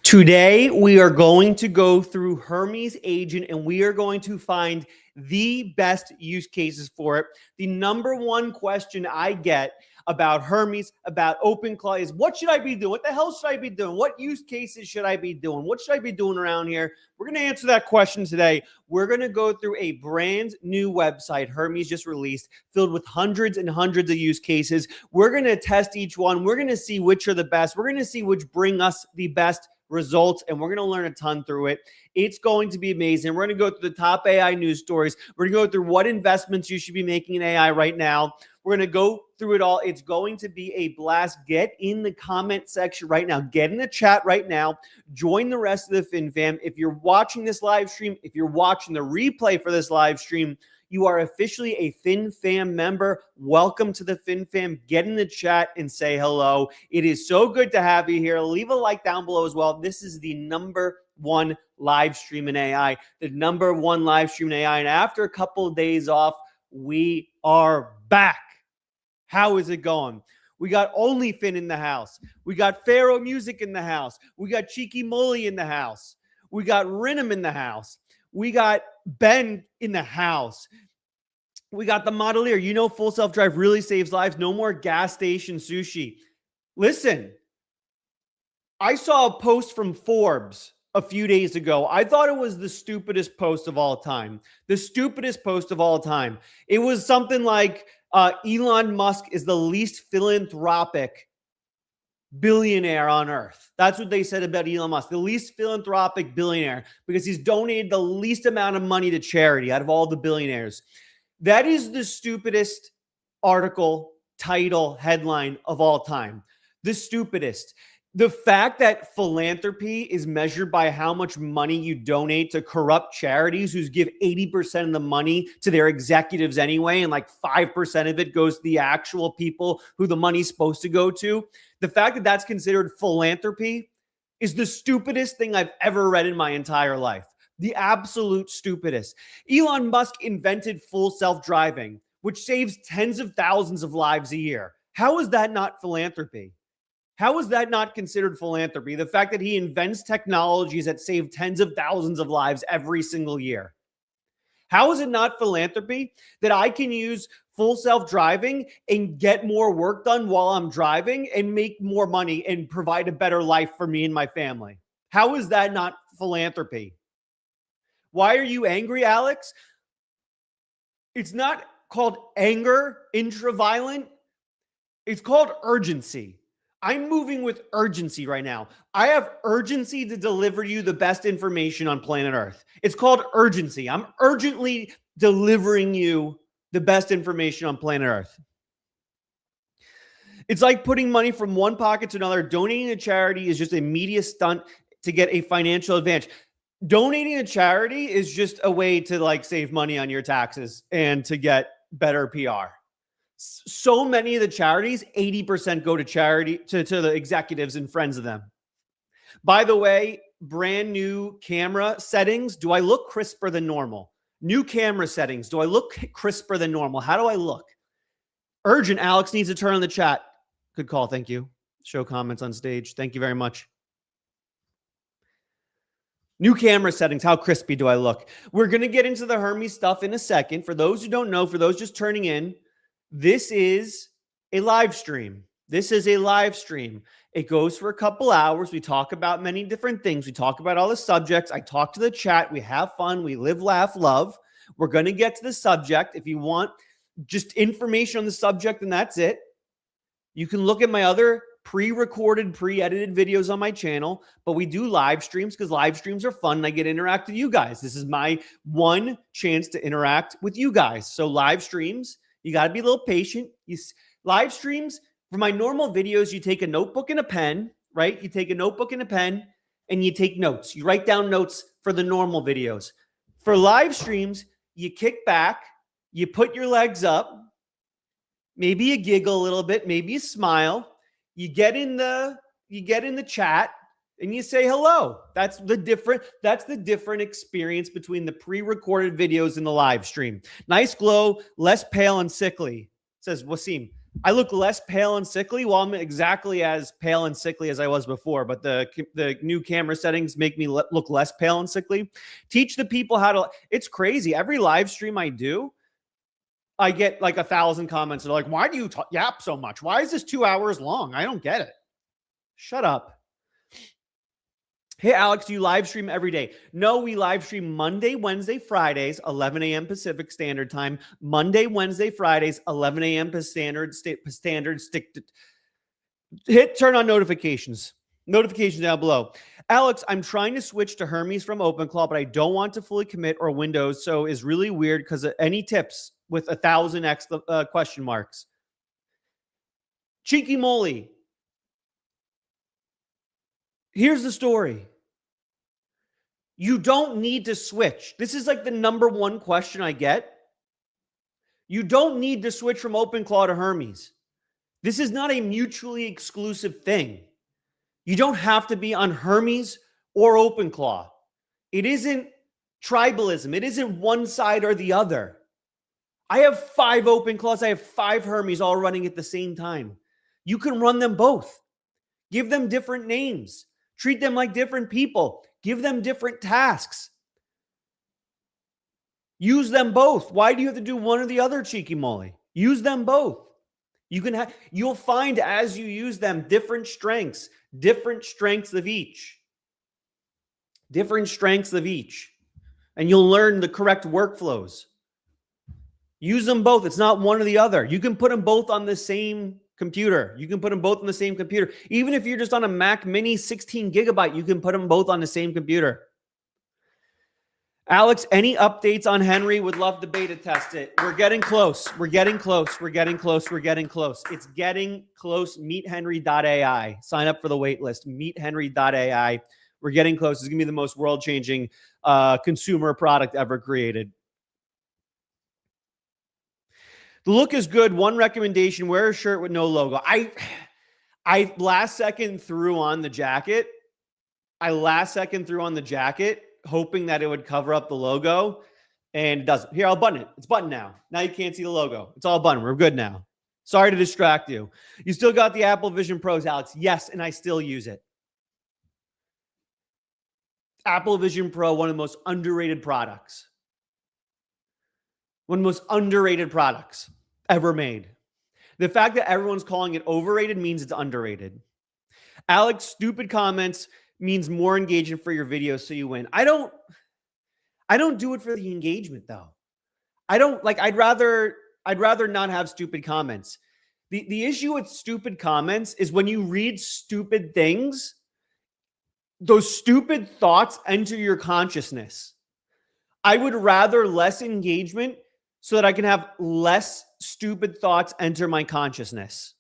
Today, we are going to go through Hermes Agent and we are going to find the best use cases for it. The number one question I get about Hermes, about OpenClaw is, what should I be doing? What the hell should I be doing? What use cases should I be doing? What should I be doing around here? We're going to answer that question today. We're going to go through a brand new website Hermes just released, filled with hundreds and hundreds of use cases. We're going to test each one. We're going to see which are the best. We're going to see which bring us the best results, and we're going to learn a ton through it. It's going to be amazing. We're going to go through the top AI news stories. We're going to go through what investments you should be making in AI right now. We're going to go through it all. It's going to be a blast. Get in the comment section right now. Get in the chat right now. Join the rest of the FinFam. If you're watching this live stream, if you're watching the replay for this live stream, you are officially a FinFam member. Welcome to the FinFam. Get in the chat and say hello. It is so good to have you here. Leave a like down below as well. This is the number one live stream in AI, the number one live stream in AI. And after a couple of days off, we are back. How is it going? We got OnlyFin in the house. We got Pharaoh Music in the house. We got Cheeky Mully in the house. We got Rinham in the house. We got Ben in the house. We got the Modelier. You know, full self-drive really saves lives. No more gas station sushi. Listen, I saw a post from Forbes a few days ago. I thought it was the stupidest post of all time. The stupidest post of all time. It was something like Elon Musk is the least philanthropic billionaire on earth. That's what they said about Elon Musk, the least philanthropic billionaire, because he's donated the least amount of money to charity out of all the billionaires. That is the stupidest article, title, headline of all time. The stupidest. The fact that philanthropy is measured by how much money you donate to corrupt charities who give 80% of the money to their executives anyway, and like 5% of it goes to the actual people who the money's supposed to go to. The fact that that's considered philanthropy is the stupidest thing I've ever read in my entire life. The absolute stupidest. Elon Musk invented full self-driving, which saves tens of thousands of lives a year. How is that not philanthropy? How is that not considered philanthropy? The fact that he invents technologies that save tens of thousands of lives every single year. How is it not philanthropy that I can use full self-driving and get more work done while I'm driving and make more money and provide a better life for me and my family? How is that not philanthropy? Why are you angry, Alex? It's not called anger, intraviolent. It's called urgency. I'm moving with urgency right now. I have urgency to deliver you the best information on planet Earth. It's called urgency. I'm urgently delivering you the best information on planet Earth. It's like putting money from one pocket to another. Donating to charity is just a media stunt to get a financial advantage. Donating to charity is just a way to like save money on your taxes and to get better PR. So many of the charities, 80% go to charity, to the executives and friends of them. By the way, brand new camera settings. Do I look crisper than normal? New camera settings. Do I look crisper than normal? How do I look? Urgent. Alex needs to turn on the chat. Good call. Thank you. Show comments on stage. Thank you very much. New camera settings. How crispy do I look? We're going to get into the Hermes stuff in a second. For those who don't know, for those just turning in, this is a live stream. This is a live stream. It goes for a couple hours. We talk about many different things. We talk about all the subjects. I talk to the chat. We have fun. We live, laugh, love. We're going to get to the subject. If you want just information on the subject, then that's it. You can look at my other pre-recorded, pre-edited videos on my channel, but we do live streams because live streams are fun and I get to interact with you guys. This is my one chance to interact with you guys. So live streams, you got to be a little patient. Live streams, for my normal videos, you take a notebook and a pen, right? You take a notebook and a pen and you take notes. You write down notes for the normal videos. For live streams, you kick back, you put your legs up, maybe you giggle a little bit, maybe you smile, you get in the chat and you say hello. That's the different experience between the pre-recorded videos and the live stream. Nice glow, less pale and sickly, says Wasim. I look less pale and sickly. Well, I'm exactly as pale and sickly as I was before, but the new camera settings make me look less pale and sickly. Teach the people how to. It's crazy. Every live stream I do, I get like 1,000 comments. They're like, "Why do you yap so much? Why is this 2 hours long? I don't get it." Shut up. Hey, Alex, do you live stream every day? No, we live stream Monday, Wednesday, Fridays, 11 a.m. Pacific Standard Time. Monday, Wednesday, Fridays, 11 a.m. Standard. Turn on notifications. Notifications down below. Alex, I'm trying to switch to Hermes from OpenClaw, but I don't want to fully commit or Windows, so it's really weird because any tips with 1,000 question marks? Cheeky moly. Here's the story. You don't need to switch. This is like the number one question I get. You don't need to switch from OpenClaw to Hermes. This is not a mutually exclusive thing. You don't have to be on Hermes or OpenClaw. It isn't tribalism. It isn't one side or the other. I have 5 OpenClaws. I have 5 Hermes all running at the same time. You can run them both. Give them different names. Treat them like different people. Give them different tasks. Use them both. Why do you have to do one or the other, cheeky moly? Use them both. You'll find as you use them different strengths of each. Different strengths of each. And you'll learn the correct workflows. Use them both. It's not one or the other. You can put them both on the same computer. Even if you're just on a Mac Mini 16 gigabyte, you can put them both on the same computer. Alex, any updates on Henry? Would love to beta test it. We're getting close. It's getting close. Meethenry.ai. Sign up for the wait list. Meethenry.ai. We're getting close. It's going to be the most world-changing consumer product ever created. The look is good. One recommendation, wear a shirt with no logo. I last second threw on the jacket. Hoping that it would cover up the logo, and it doesn't. Here, I'll button it. It's buttoned now. Now you can't see the logo. It's all buttoned. We're good now. Sorry to distract you. You still got the Apple Vision Pros, Alex? Yes, and I still use it. Apple Vision Pro, one of the most underrated products. One of the most underrated products ever made. The fact that everyone's calling it overrated means it's underrated. Alex, stupid comments means more engagement for your videos, so you win. I don't do it for the engagement though. I'd rather not have stupid comments. The issue with stupid comments is when you read stupid things, those stupid thoughts enter your consciousness. I would rather less engagement so that I can have less stupid thoughts enter my consciousness.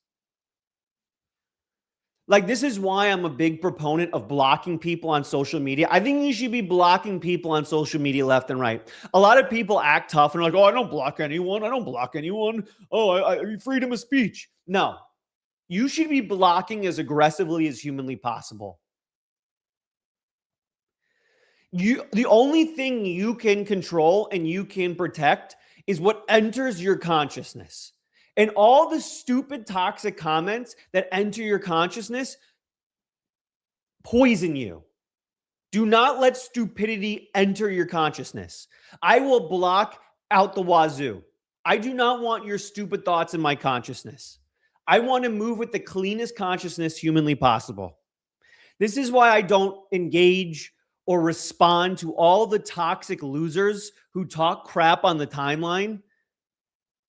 Like, this is why I'm a big proponent of blocking people on social media. I think you should be blocking people on social media left and right. A lot of people act tough and are like, oh, I don't block anyone. Oh, freedom of speech. No, you should be blocking as aggressively as humanly possible. The only thing you can control and you can protect is what enters your consciousness. And all the stupid, toxic comments that enter your consciousness poison you. Do not let stupidity enter your consciousness. I will block out the wazoo. I do not want your stupid thoughts in my consciousness. I want to move with the cleanest consciousness humanly possible. This is why I don't engage or respond to all the toxic losers who talk crap on the timeline.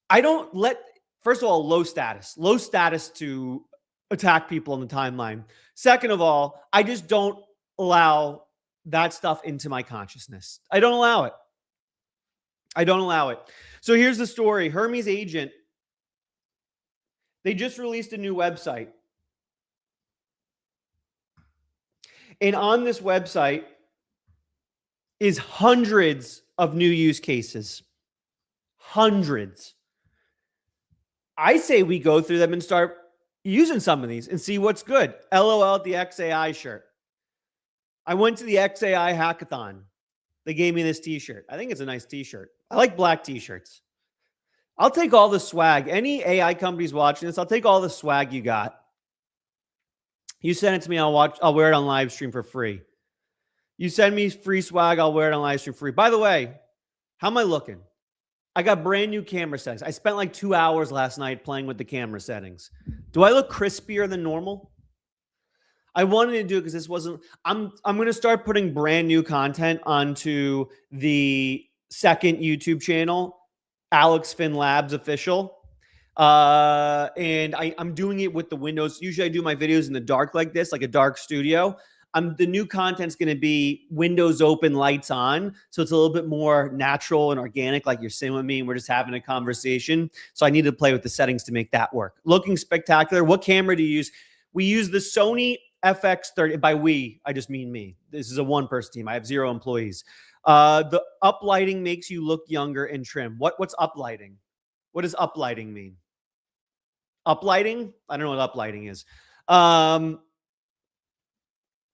I don't let... First of all, low status to attack people on the timeline. Second of all, I just don't allow that stuff into my consciousness. I don't allow it. So here's the story. Hermes Agent, they just released a new website. And on this website is hundreds of new use cases. Hundreds. I say we go through them and start using some of these and see what's good. LOL at the XAI shirt. I went to the XAI hackathon. They gave me this t-shirt. I think it's a nice t-shirt. I like black t-shirts. I'll take all the swag. Any AI companies watching this, I'll take all the swag you got. You send it to me, I'll wear it on live stream for free. You send me free swag, I'll wear it on live stream free. By the way, how am I looking? I got brand new camera settings. I spent like 2 hours last night playing with the camera settings. Do I look crispier than normal? I wanted to do it because this wasn't, I'm going to start putting brand new content onto the second YouTube channel, Alex Finn Labs Official. And I'm doing it with the windows. Usually I do my videos in the dark like this, like a dark studio. The new content's going to be windows open, lights on. So it's a little bit more natural and organic, like you're sitting with me and we're just having a conversation. So I need to play with the settings to make that work. Looking spectacular. What camera do you use? We use the Sony FX30. By we, I just mean me. This is a one-person team. I have 0 employees. The uplighting makes you look younger and trim. What's uplighting? What does uplighting mean? Uplighting? I don't know what uplighting is.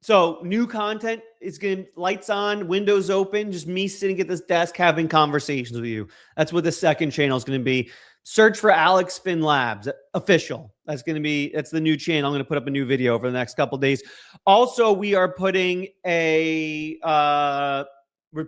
So new content is going to lights on, windows open, just me sitting at this desk having conversations with you. That's what the second channel is going to be. Search for Alex Finn Labs Official. That's the new channel. I'm going to put up a new video over the next couple of days. Also, we are putting we're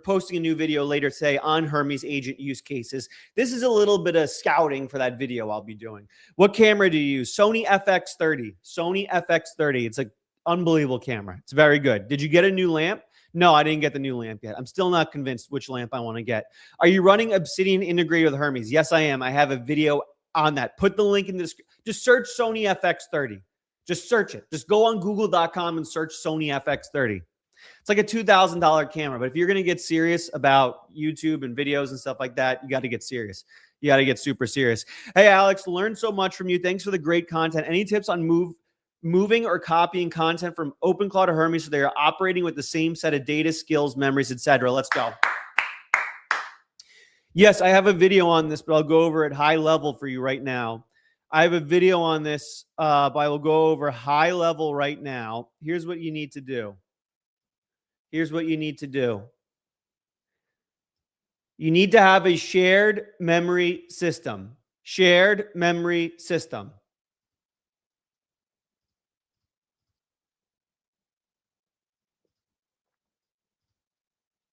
posting a new video later today on Hermes agent use cases. This is a little bit of scouting for that video I'll be doing. What camera do you use? Sony FX30. Sony FX30. It's an unbelievable camera. It's very good. Did you get a new lamp? No, I didn't get the new lamp yet. I'm still not convinced which lamp I want to get. Are you running Obsidian integrated with Hermes? Yes, I am. I have a video on that. Put the link in the description. Just search Sony FX30. Just search it. Just go on google.com and search Sony FX30. It's like a $2,000 camera, but if you're going to get serious about YouTube and videos and stuff like that, you got to get serious. You got to get super serious. Hey, Alex, learned so much from you. Thanks for the great content. Any tips on moving or copying content from OpenClaw to Hermes so they are operating with the same set of data, skills, memories, etc.? Let's go. Yes, I have a video on this, but I'll go over it high level for you right now. I have a video on this, but I will go over high level right now. Here's what you need to do. Here's what you need to do. You need to have a shared memory system. Shared memory system.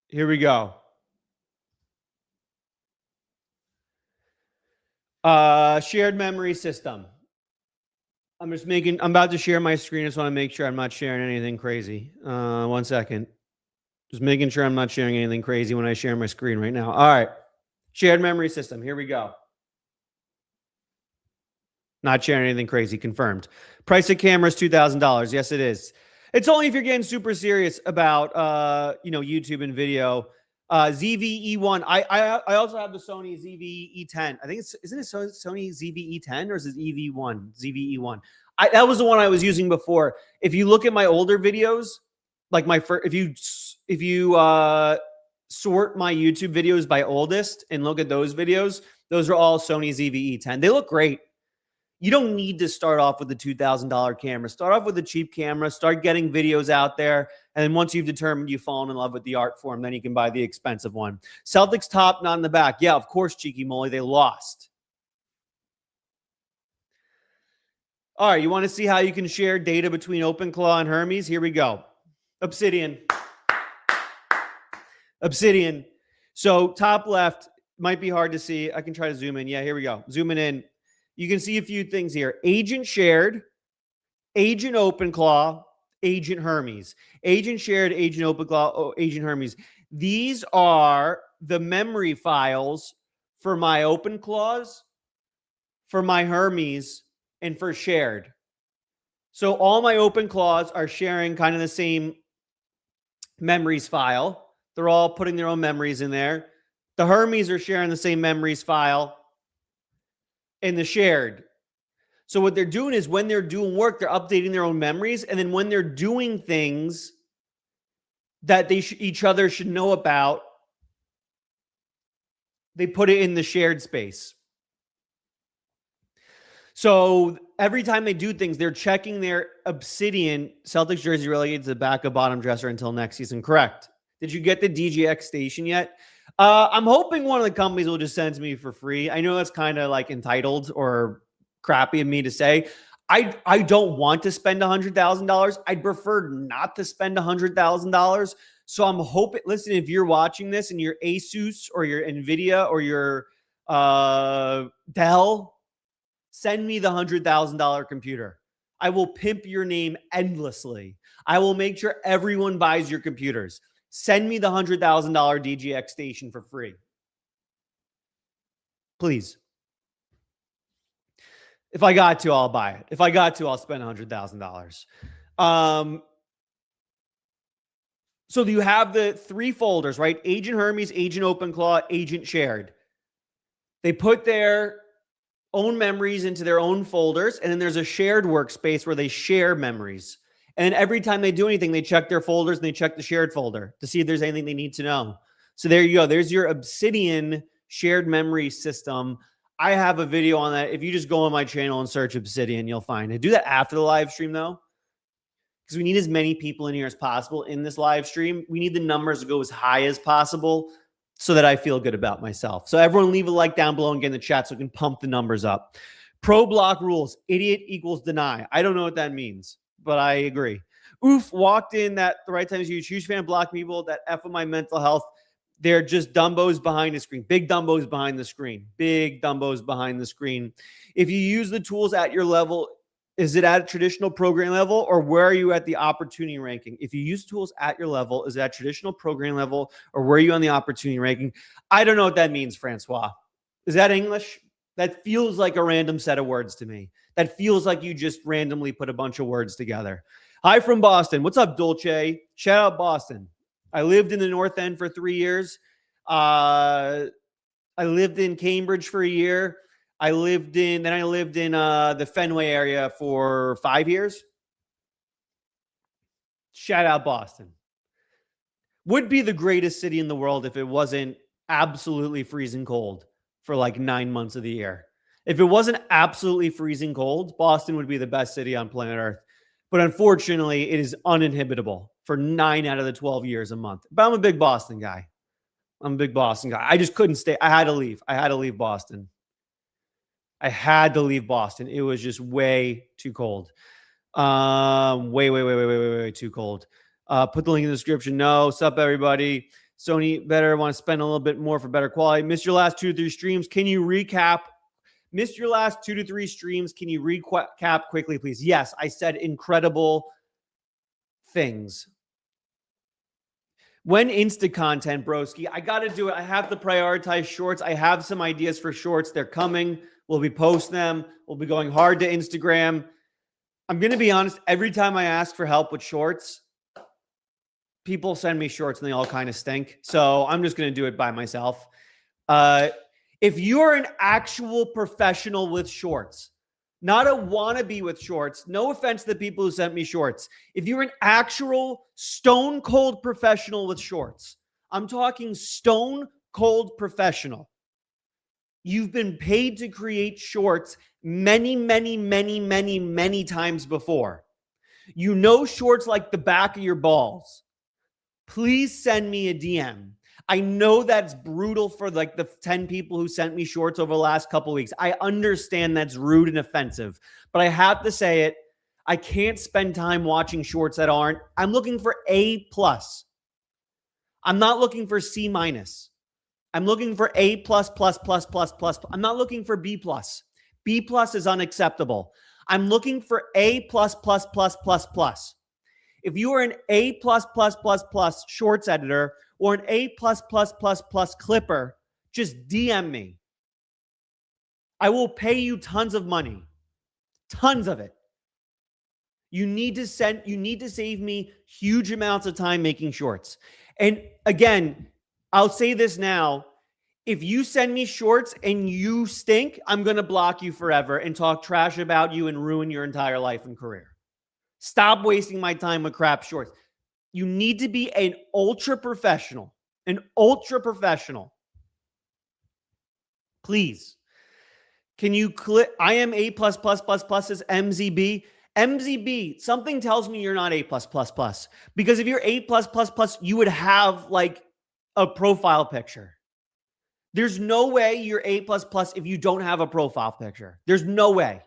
Here we go. Shared memory system. I'm about to share my screen. I just want to make sure I'm not sharing anything crazy. 1 second. Just making sure I'm not sharing anything crazy when I share my screen right now. All right. Shared memory system. Here we go. Not sharing anything crazy. Confirmed. Price of camera is $2,000. Yes, it is. It's only if you're getting super serious about, YouTube and video. ZV-E1. I also have the Sony ZV-E10. I think isn't it Sony ZV-E10 or is it EV1? ZV-E1. That was the one I was using before. If you look at my older videos, like if you sort my YouTube videos by oldest and look at those videos, those are all Sony ZV-E10. They look great. You don't need to start off with the $2,000 camera. Start off with a cheap camera. Start getting videos out there. And then once you've determined you've fallen in love with the art form, then you can buy the expensive one. Celtics top, not in the back. Yeah, of course, Cheeky Moly. They lost. All right, you want to see how you can share data between OpenClaw and Hermes? Here we go. Obsidian. Obsidian. So top left might be hard to see. I can try to zoom in. Yeah, here we go. Zooming in. You can see a few things here. Agent shared, agent OpenClaw, agent Hermes. Agent shared, agent OpenClaw, agent Hermes. These are the memory files for my OpenClaws, for my Hermes, and for shared. So all my OpenClaws are sharing kind of the same memories file. They're all putting their own memories in there. The Hermes are sharing the same memories file in the shared. So what they're doing is when they're doing work, they're updating their own memories. And then when they're doing things that each other should know about, they put it in the shared space. So every time they do things, they're checking their Obsidian. Celtics jersey relegated to the back of bottom dresser until next season. Correct. Did you get the DGX station yet? I'm hoping one of the companies will just send it to me for free. I know that's kind of like entitled or crappy of me to say. I don't want to spend $100,000. I'd prefer not to spend $100,000. So I'm hoping. Listen, if you're watching this and you're Asus or your Nvidia or your Dell, send me the $100,000 computer. I will pimp your name endlessly. I will make sure everyone buys your computers. Send me the $100,000 DGX station for free. Please. If I got to, I'll buy it. If I got to, I'll spend $100,000. So you have the 3 folders, right? Agent Hermes, Agent OpenClaw, Agent Shared. They put their own memories into their own folders, and then there's a shared workspace where they share memories. And every time they do anything, they check their folders and they check the shared folder to see if there's anything they need to know. So there you go. There's your Obsidian shared memory system. I have a video on that. If you just go on my channel and search Obsidian, you'll find it. Do that after the live stream, though, because we need as many people in here as possible in this live stream. We need the numbers to go as high as possible so that I feel good about myself. So everyone leave a like down below and get in the chat so we can pump the numbers up. Pro block rules. Idiot equals deny. I don't know what that means, but I agree. Oof, walked in at the right time as huge fan, block people that F of my mental health. They're just Dumbos behind the screen. Big Dumbos behind the screen. Big Dumbos behind the screen. If you use the tools at your level, is it at a traditional program level, or where are you at the opportunity ranking? If you use tools at your level, is it at traditional program level, or where are you on the opportunity ranking? I don't know what that means, Francois. Is that English? That feels like a random set of words to me. That feels like you just randomly put a bunch of words together. Hi from Boston. What's up, Dolce? Shout out Boston. I lived in the North End for 3 years. I lived in Cambridge for a year. I lived in the Fenway area for 5 years. Shout out Boston. Would be the greatest city in the world if it wasn't absolutely freezing cold for like 9 months of the year. If it wasn't absolutely freezing cold, Boston would be the best city on planet Earth. But unfortunately, it is uninhibitable for 9 out of the 12 years a month. But I'm a big Boston guy. I just couldn't stay. I had to leave. I had to leave Boston. It was just way too cold. Way too cold. Put the link in the description. No, sup everybody. Sony better want to spend a little bit more for better quality. Missed your last 2 to 3 streams. Can you recap? Missed your last 2 to 3 streams. Can you recap quickly, please? Yes, I said incredible things. When Insta content, broski, I got to do it. I have to prioritize shorts. I have some ideas for shorts. They're coming. We'll be posting them. We'll be going hard to Instagram. I'm going to be honest. Every time I ask for help with shorts, people send me shorts and they all kind of stink. So I'm just going to do it by myself. If you're an actual professional with shorts, not a wannabe with shorts, no offense to the people who sent me shorts. If you're an actual stone cold professional with shorts, I'm talking stone cold professional. You've been paid to create shorts many times before. You know shorts like the back of your balls. Please send me a DM. I know that's brutal for like the 10 people who sent me shorts over the last couple of weeks. I understand that's rude and offensive, but I have to say it. I can't spend time watching shorts that aren't. I'm looking for A+. I'm not looking for C-. I'm looking for A+++++. I'm not looking for B+. B+ is unacceptable. I'm looking for A++++++. If you are an A++++ shorts editor or an A++++ clipper, just DM me. I will pay you tons of money. Tons of it. You need to save me huge amounts of time making shorts. And again, I'll say this now. If you send me shorts and you stink, I'm going to block you forever and talk trash about you and ruin your entire life and career. Stop wasting my time with crap shorts. You need to be an ultra professional. Please. Can you click? I am A++++ is MZB. MZB, something tells me you're not A+++. Because if you're A+++, you would have like a profile picture. There's no way you're A++ if you don't have a profile picture. There's no way.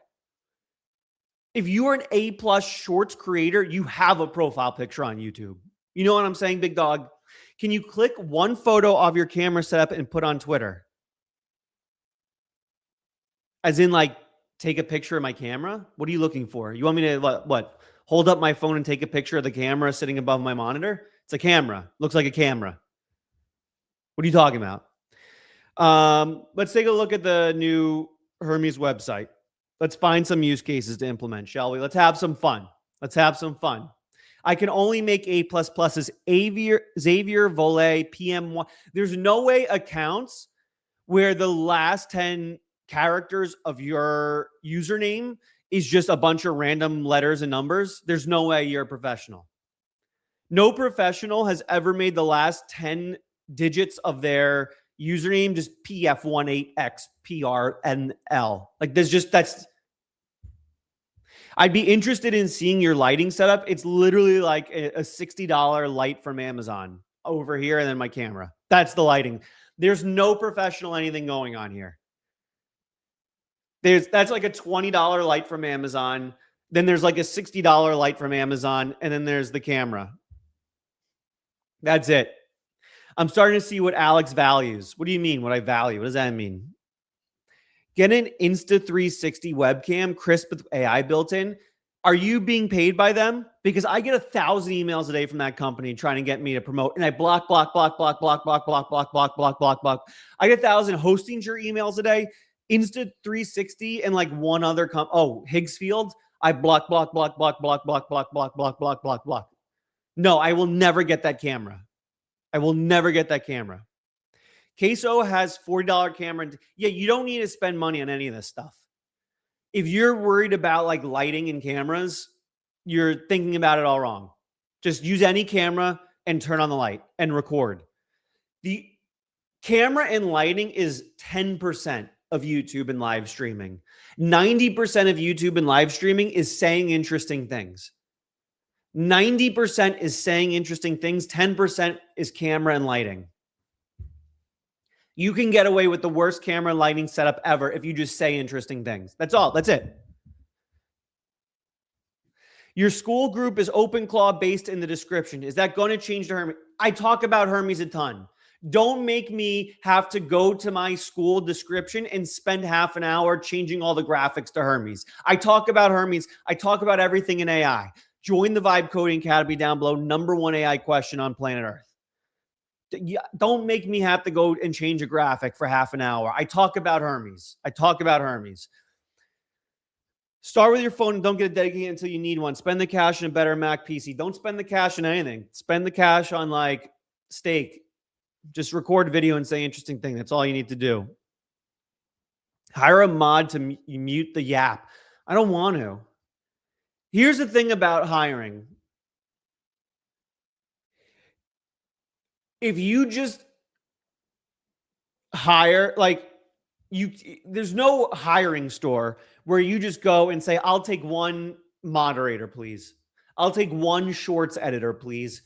If you are an A+ shorts creator, you have a profile picture on YouTube. You know what I'm saying, big dog? Can you click one photo of your camera setup and put on Twitter? As in, like, take a picture of my camera? What are you looking for? You want me to, what? Hold up my phone and take a picture of the camera sitting above my monitor? It's a camera. Looks like a camera. What are you talking about? Let's take a look at the new Hermes website. Let's find some use cases to implement, shall we? Let's have some fun. Let's have some fun. I can only make A++ as Xavier Volet PM1. There's no way accounts where the last 10 characters of your username is just a bunch of random letters and numbers. There's no way you're a professional. No professional has ever made the last 10 digits of their username just PF18XPRNL. Like, I'd be interested in seeing your lighting setup. It's literally like a $60 light from Amazon over here, and then my camera. That's the lighting. There's no professional anything going on here. That's like a $20 light from Amazon. Then there's like a $60 light from Amazon, and then there's the camera. That's it. I'm starting to see what Alex values. What do you mean, what I value? What does that mean? Get an Insta360 webcam, crisp with AI built in. Are you being paid by them? Because I get 1,000 emails a day from that company trying to get me to promote, and I block. I get 1,000 hosting your emails a day. Insta360 and like one other Higgsfield. I block. No, I will never get that camera. I will never get that camera. Queso has $40 camera. Yeah, you don't need to spend money on any of this stuff. If you're worried about like lighting and cameras, you're thinking about it all wrong. Just use any camera and turn on the light and record. The camera and lighting is 10% of YouTube and live streaming. 90% of YouTube and live streaming is saying interesting things. 90% is saying interesting things. 10% is camera and lighting. You can get away with the worst camera and lighting setup ever if you just say interesting things. That's all. That's it. Your school group is OpenClaw based in the description. Is that going to change to Hermes? I talk about Hermes a ton. Don't make me have to go to my school description and spend half an hour changing all the graphics to Hermes. I talk about Hermes. I talk about everything in AI. Join the Vibe Coding Academy down below. #1 AI question on planet Earth. Don't make me have to go and change a graphic for half an hour. I talk about Hermes. I talk about Hermes. Start with your phone and don't get a dedicated until you need one. Spend the cash in a better Mac PC. Don't spend the cash on anything. Spend the cash on like steak. Just record a video and say interesting thing. That's all you need to do. Hire a mod to mute the yap. I don't want to. Here's the thing about hiring. If you just hire, there's no hiring store where you just go and say, I'll take one moderator, please. I'll take one shorts editor, please.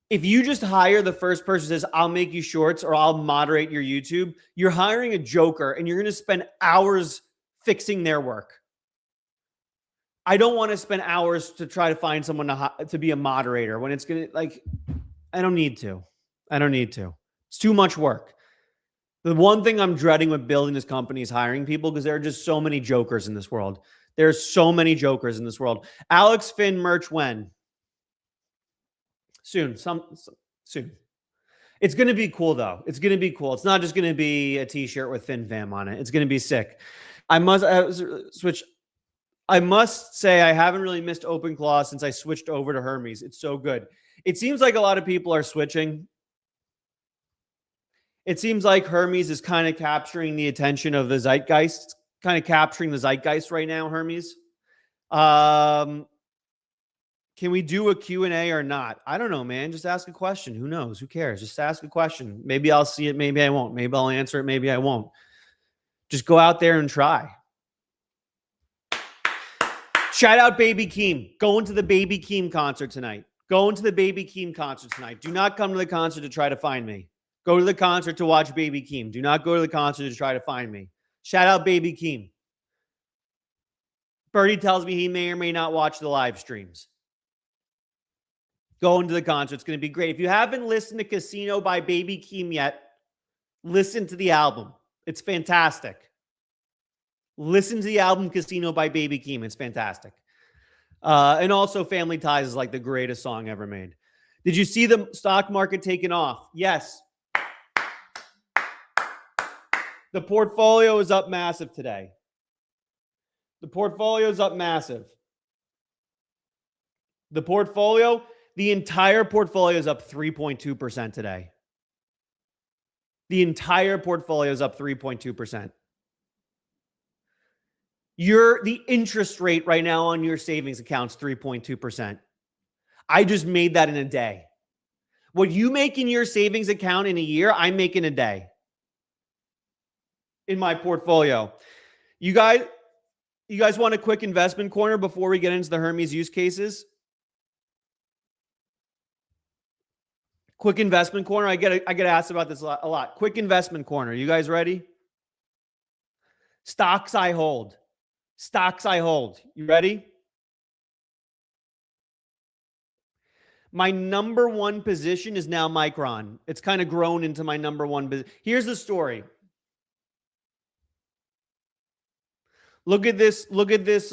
If you just hire the first person who says, I'll make you shorts or I'll moderate your YouTube, you're hiring a joker and you're going to spend hours fixing their work. I don't want to spend hours to try to find someone to be a moderator when it's going to, I don't need to. I don't need to. It's too much work. The one thing I'm dreading with building this company is hiring people because there are just so many jokers in this world. There's so many jokers in this world. Alex Finn merch when? Soon. Soon. It's going to be cool, though. It's going to be cool. It's not just going to be a t-shirt with Finn Fam on it. It's going to be sick. I must say I haven't really missed OpenClaw since I switched over to Hermes. It's so good. It seems like a lot of people are switching. It seems like Hermes is kind of capturing the attention of the zeitgeist. It's kind of capturing the zeitgeist right now, Hermes. Can we do a Q&A or not? I don't know, man. Just ask a question. Who knows? Who cares? Just ask a question. Maybe I'll see it. Maybe I won't. Maybe I'll answer it. Maybe I won't. Just go out there and try. Shout out Baby Keem. Going to the Baby Keem concert tonight. Going to the Baby Keem concert tonight. Do not come to the concert to try to find me. Go to the concert to watch Baby Keem. Do not go to the concert to try to find me. Shout out Baby Keem. Birdie tells me he may or may not watch the live streams. Going to the concert. It's going to be great. If you haven't listened to Casino by Baby Keem yet, listen to the album. It's fantastic. Listen to the album Casino by Baby Keem. It's fantastic. And also Family Ties is like the greatest song ever made. Did you see the stock market taking off? Yes. The portfolio is up massive today. The portfolio is up massive. The entire portfolio is up 3.2% today. The entire portfolio is up 3.2%. The interest rate right now on your savings account is 3.2%. I just made that in a day. What you make in your savings account in a year, I make in a day in my portfolio. You guys want a quick investment corner before we get into the Hermes use cases? Quick investment corner. I get asked about this a lot. Quick investment corner. You guys ready? Stocks I hold. Stocks I hold. You ready? My number one position is now Micron. It's kind of grown into my number one. Here's the story. Look at this. Look at this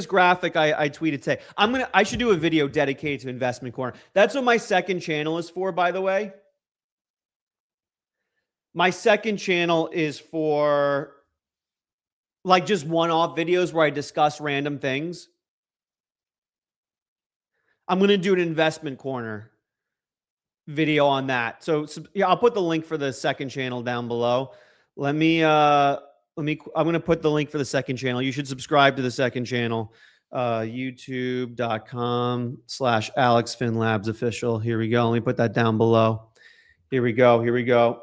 graphic I tweeted today. I should do a video dedicated to investment corner. That's what my second channel is for, by the way. My second channel is for like just one-off videos where I discuss random things. I'm going to do an investment corner video on that. So yeah, I'll put the link for the second channel down below. I'm going to put the link for the second channel. You should subscribe to the second channel, youtube.com/AlexFinLabsOfficial. Here we go. Let me put that down below. Here we go.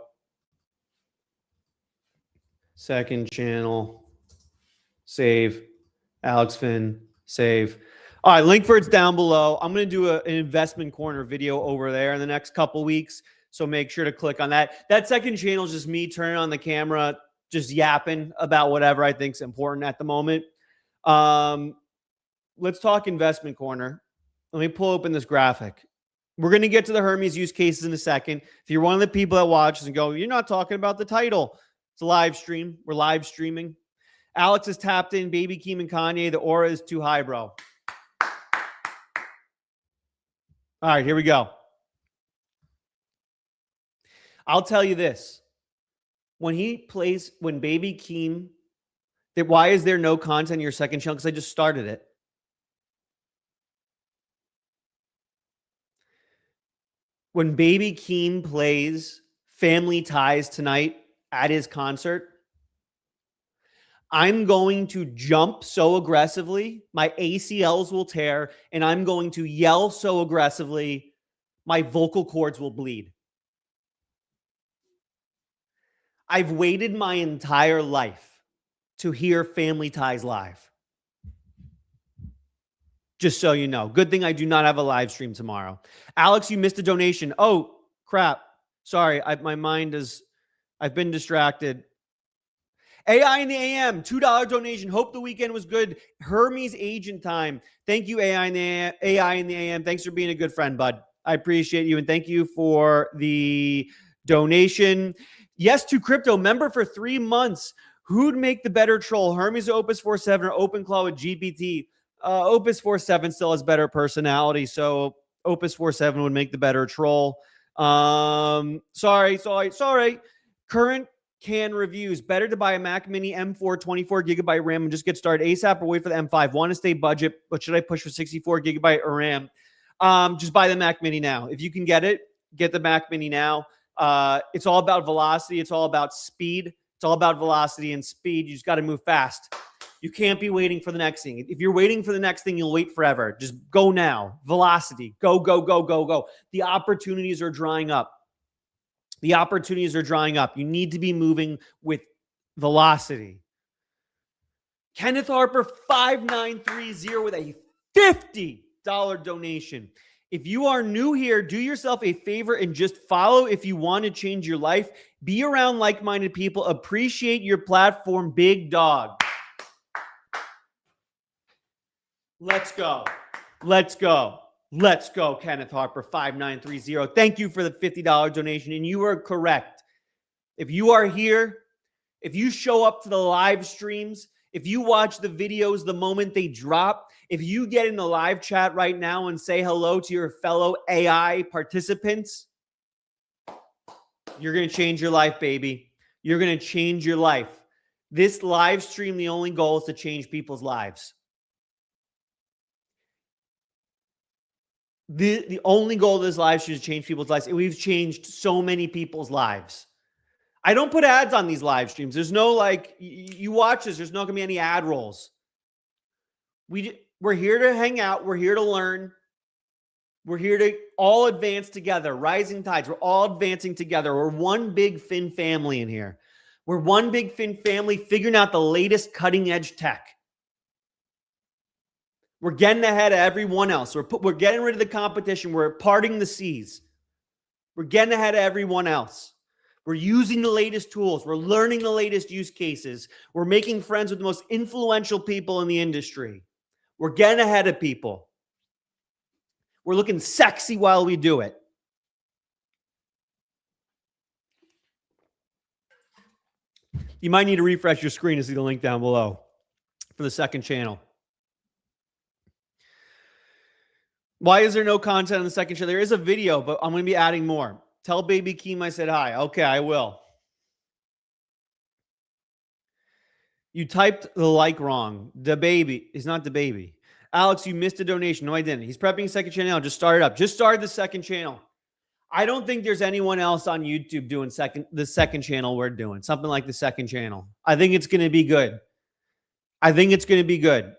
Second channel, save, AlexFin, save. All right, link for it's down below. I'm going to do an investment corner video over there in the next couple weeks. So make sure to click on that. That second channel is just me turning on the camera, just yapping about whatever I think is important at the moment. Let's talk investment corner. Let me pull open this graphic. We're going to get to the Hermes use cases in a second. If you're one of the people that watches and go, you're not talking about the title. It's a live stream. We're live streaming. Alex is tapped in. Baby Keem and Kanye. The aura is too high, bro. All right, here we go. I'll tell you this. When Baby Keem, why is there no content in your second channel? Because I just started it. When Baby Keem plays Family Ties tonight at his concert, I'm going to jump so aggressively, my ACLs will tear, and I'm going to yell so aggressively, my vocal cords will bleed. I've waited my entire life to hear Family Ties live. Just so you know. Good thing I do not have a live stream tomorrow. Alex, you missed a donation. Oh, crap. Sorry, I've been distracted. AI in the AM, $2 donation. Hope the weekend was good. Hermes agent time. Thank you, AI in the AM. Thanks for being a good friend, bud. I appreciate you, and thank you for the donation. Yes to crypto. Member for 3 months. Who'd make the better troll? Hermes or Opus 47 or OpenClaw with GPT? Opus 47 still has better personality, so Opus 47 would make the better troll. Sorry. Current can reviews. Better to buy a Mac Mini M4 24GB RAM and just get started ASAP, or wait for the M5? Want to stay budget, but should I push for 64GB or RAM? Just buy the Mac Mini now. If you can get it, get the Mac Mini now. It's all about velocity. It's all about speed. It's all about velocity and speed. You just got to move fast. You can't be waiting for the next thing. If you're waiting for the next thing, you'll wait forever. Just go now. Velocity. Go. The opportunities are drying up. You need to be moving with velocity. Kenneth Harper, 5930 with a $50 donation. If you are new here, do yourself a favor and just follow if you want to change your life. Be around like-minded people. Appreciate your platform, big dog. Let's go. Let's go. Let's go, Kenneth Harper, 5930. Thank you for the $50 donation. And you are correct. If you are here, if you show up to the live streams, if you watch the videos the moment they drop, if you get in the live chat right now and say hello to your fellow AI participants, you're going to change your life, baby. You're going to change your life. This live stream, the only goal is to change people's lives. The only goal of this live stream is to change people's lives. And we've changed so many people's lives. I don't put ads on these live streams. There's no you watch this, there's not going to be any ad rolls. We're here to hang out. We're here to learn. We're here to all advance together. Rising tides. We're all advancing together. We're one big Fin family in here. We're one big Fin family figuring out the latest cutting edge tech. We're getting ahead of everyone else. We're getting rid of the competition. We're parting the seas. We're getting ahead of everyone else. We're using the latest tools. We're learning the latest use cases. We're making friends with the most influential people in the industry. We're getting ahead of people. We're looking sexy while we do it. You might need to refresh your screen to see the link down below for the second channel. Why is there no content on the second channel? There is a video, but I'm going to be adding more. Tell Baby Keem I said hi. Okay, I will. You typed the like wrong. The baby. It's not the baby. Alex, you missed a donation. No, I didn't. He's prepping a second channel. Just start it up. Just started the second channel. I don't think there's anyone else on YouTube doing the second channel we're doing. Something like the second channel. I think it's going to be good. I think it's going to be good.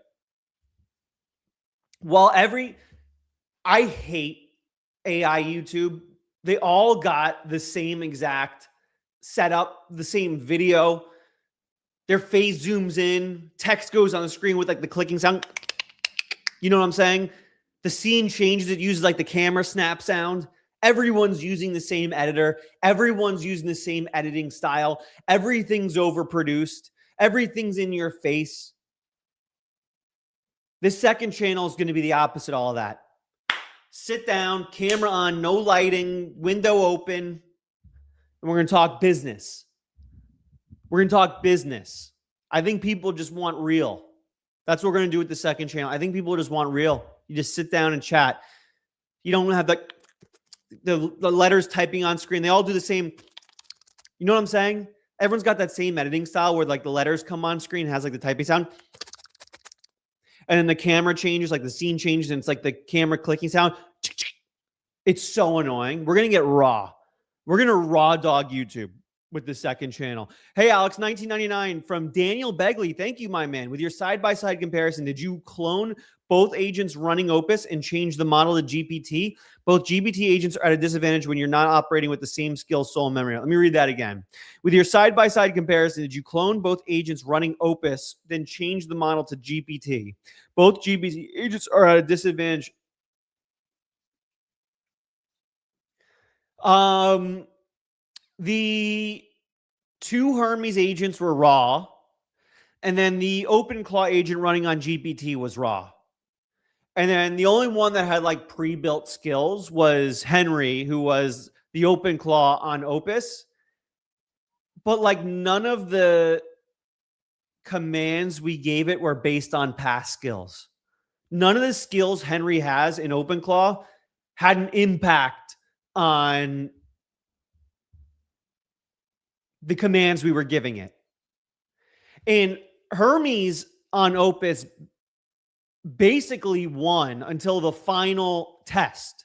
I hate AI YouTube. They all got the same exact setup, the same video. Their face zooms in. Text goes on the screen with the clicking sound. You know what I'm saying? The scene changes. It uses the camera snap sound. Everyone's using the same editor. Everyone's using the same editing style. Everything's overproduced. Everything's in your face. This second channel is going to be the opposite of all of that. Sit down, camera on, no lighting, window open, and we're going to talk business. We're going to talk business. I think people just want real. That's what we're going to do with the second channel. I think people just want real. You just sit down and chat. You don't have the letters typing on screen. They all do the same. You know what I'm saying? Everyone's got that same editing style where the letters come on screen, has the typing sound. And then the camera changes, the scene changes, and it's the camera clicking sound. It's so annoying. We're going to get raw. We're going to raw dog YouTube with the second channel. Hey, Alex, 1999 from Daniel Begley. Thank you, my man. With your side-by-side comparison, did you clone both agents running Opus and change the model to GPT? Both GPT agents are at a disadvantage when you're not operating with the same skill, soul, and memory. Let me read that again. With your side-by-side comparison, did you clone both agents running Opus, then change the model to GPT? Both GPT agents are at a disadvantage. The two Hermes agents were raw, and then the OpenClaw agent running on GPT was raw. And then the only one that had pre-built skills was Henry, who was the OpenClaw on Opus. But none of the commands we gave it were based on past skills. None of the skills Henry has in OpenClaw had an impact on the commands we were giving it. And Hermes on Opus basically won until the final test.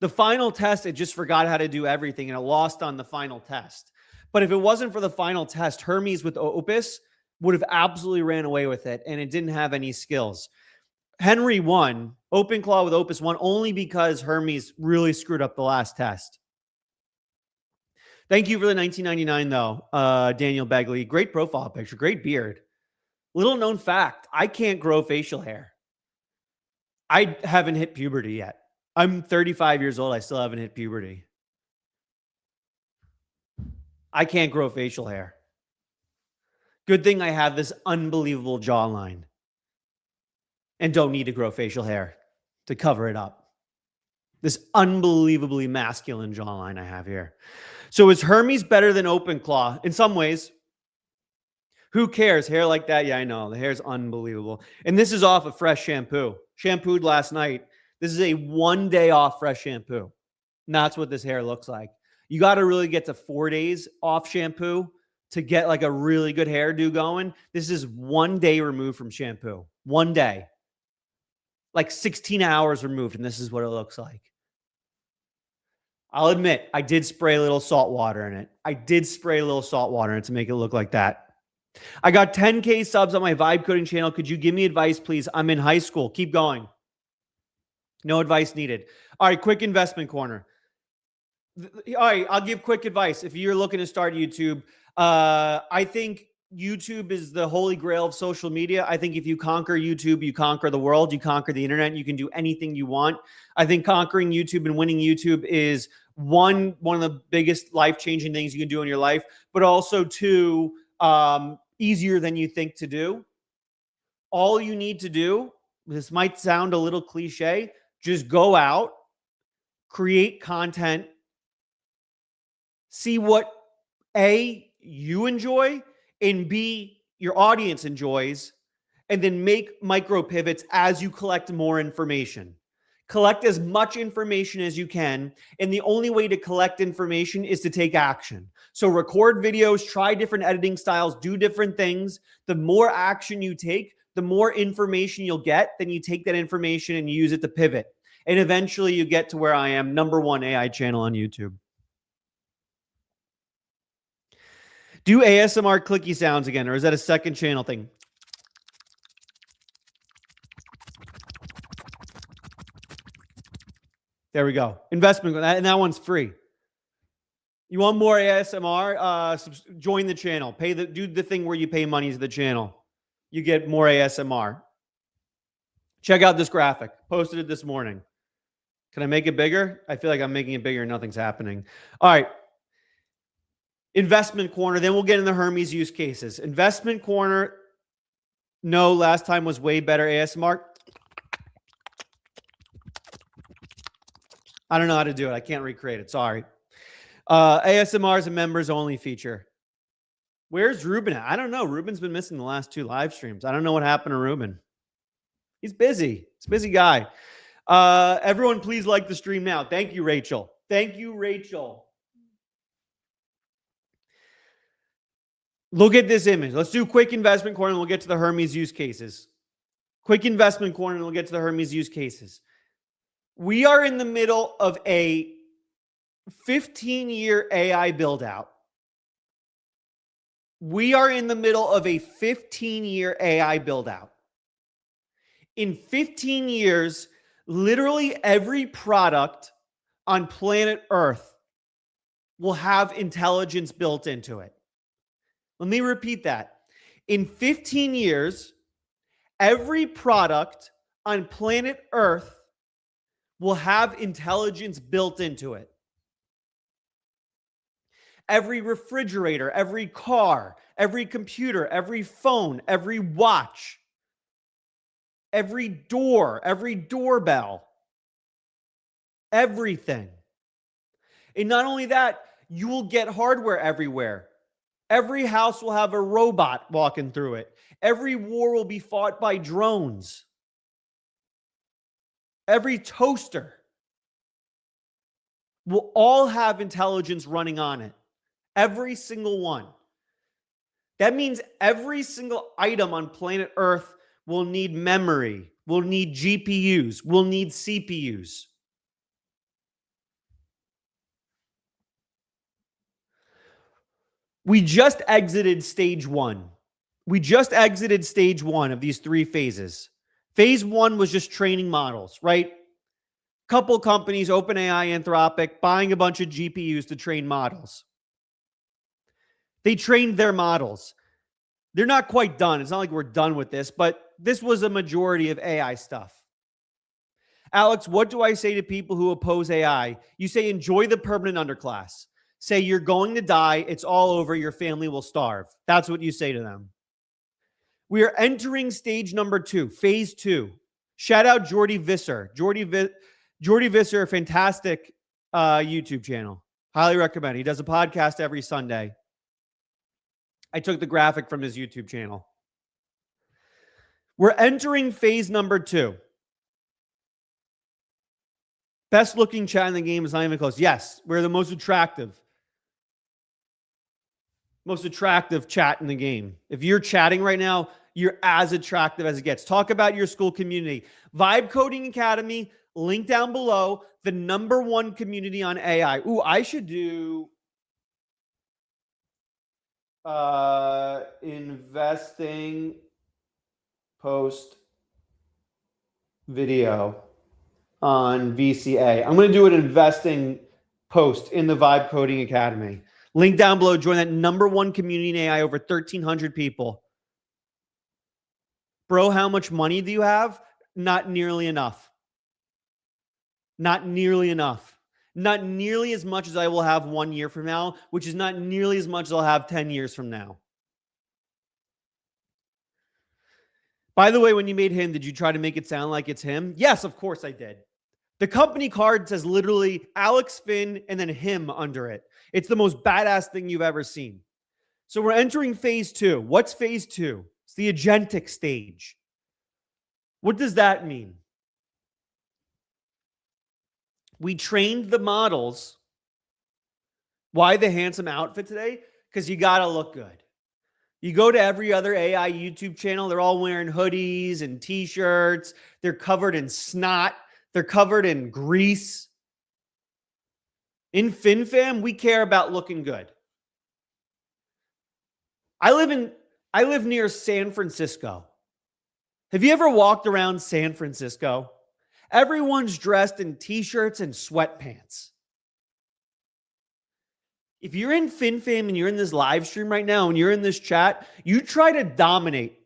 The final test, it just forgot how to do everything and it lost on the final test. But if it wasn't for the final test, Hermes with Opus would have absolutely ran away with it, and it didn't have any skills. Henry won. OpenClaw with Opus won only because Hermes really screwed up the last test. Thank you for the 1999, though, Daniel Begley. Great profile picture. Great beard. Little known fact, I can't grow facial hair. I haven't hit puberty yet. I'm 35 years old. I still haven't hit puberty. I can't grow facial hair. Good thing I have this unbelievable jawline and don't need to grow facial hair to cover it up. This unbelievably masculine jawline I have here. So is Hermes better than OpenClaw? In some ways. Who cares? Hair like that? Yeah, I know. The hair's unbelievable. And this is off of fresh shampoo. Shampooed last night. This is a 1 day off fresh shampoo. And that's what this hair looks like. You got to really get to 4 days off shampoo to get like a really good hairdo going. This is 1 day removed from shampoo. 1 day. Like 16 hours removed, and this is what it looks like. I'll admit, I did spray a little salt water in it. I did spray a little salt water in it to make it look like that. I got 10K subs on my vibe coding channel. Could you give me advice, please? I'm in high school. Keep going. No advice needed. All right, quick investment corner. All right, I'll give quick advice. If you're looking to start YouTube, I think YouTube is the holy grail of social media. I think if you conquer YouTube, you conquer the world, you conquer the internet, and you can do anything you want. I think conquering YouTube and winning YouTube is one of the biggest life-changing things you can do in your life, but also two, easier than you think to do. All you need to do, this might sound a little cliche, just go out, create content, see what A, you enjoy, and B, your audience enjoys, and then make micro pivots as you collect more information. Collect as much information as you can, and the only way to collect information is to take action. So record videos, try different editing styles, do different things. The more action you take, the more information you'll get. Then you take that information and use it to pivot. And eventually you get to where I am, #1 AI channel on YouTube. Do ASMR clicky sounds again, or is that a second channel thing? There we go. Investment, and that one's free. You want more ASMR? Join the channel. Do the thing where you pay money to the channel. You get more ASMR. Check out this graphic. Posted it this morning. Can I make it bigger? I feel like I'm making it bigger and nothing's happening. All right. Investment corner. Then we'll get in the Hermes use cases. Investment corner. No, last time was way better ASMR. I don't know how to do it. I can't recreate it. Sorry. ASMR is a members only feature. Where's Ruben at? I don't know. Ruben's been missing the last 2 live streams. I don't know what happened to Ruben. He's busy. He's a busy guy. Everyone, please like the stream now. Thank you, Rachel. Thank you, Rachel. Look at this image. Let's do quick investment corner and we'll get to the Hermes use cases. Quick investment corner and we'll get to the Hermes use cases. We are in the middle of a 15-year AI build-out. We are in the middle of a 15-year AI build-out. In 15 years, literally every product on planet Earth will have intelligence built into it. Let me repeat that. In 15 years, every product on planet Earth will have intelligence built into it. Every refrigerator, every car, every computer, every phone, every watch, every door, every doorbell, everything. And not only that, you will get hardware everywhere. Every house will have a robot walking through it. Every war will be fought by drones. Every toaster will all have intelligence running on it. Every single one. That means every single item on planet Earth will need memory, will need GPUs, will need CPUs. We just exited stage 1. We just exited stage 1 of these 3 phases. Phase 1 was just training models, right? Couple companies, OpenAI, Anthropic, buying a bunch of GPUs to train models. They trained their models. They're not quite done. It's not like we're done with this, but this was a majority of AI stuff. Alex, what do I say to people who oppose AI? You say, enjoy the permanent underclass. Say, you're going to die. It's all over. Your family will starve. That's what you say to them. We are entering stage number 2, phase 2. Shout out Jordy Visser. Jordy Visser, fantastic YouTube channel. Highly recommend. He does a podcast every Sunday. I took the graphic from his YouTube channel. We're entering phase number 2. Best looking chat in the game is not even close. Yes, we're the most attractive chat in the game. If you're chatting right now, you're as attractive as it gets. Talk about your school community. Vibe Coding Academy, link down below, the #1 community on AI. Ooh, I should do investing post video on VCA. I'm going to do an investing post in the Vibe Coding Academy. Link down below. Join that #1 community in AI, over 1,300 people. Bro, how much money do you have? Not nearly enough. Not nearly enough. Not nearly as much as I will have 1 year from now, which is not nearly as much as I'll have 10 years from now. By the way, when you made him, did you try to make it sound like it's him? Yes, of course I did. The company card says literally Alex Finn and then him under it. It's the most badass thing you've ever seen. So we're entering phase 2. What's phase 2? It's the agentic stage. What does that mean? We trained the models. Why the handsome outfit today? Because you got to look good. You go to every other AI YouTube channel, they're all wearing hoodies and t-shirts. They're covered in snot. They're covered in grease. In FinFam, we care about looking good. I live near San Francisco. Have you ever walked around San Francisco? Everyone's dressed in t-shirts and sweatpants. If you're in FinFam and you're in this live stream right now and you're in this chat, you try to dominate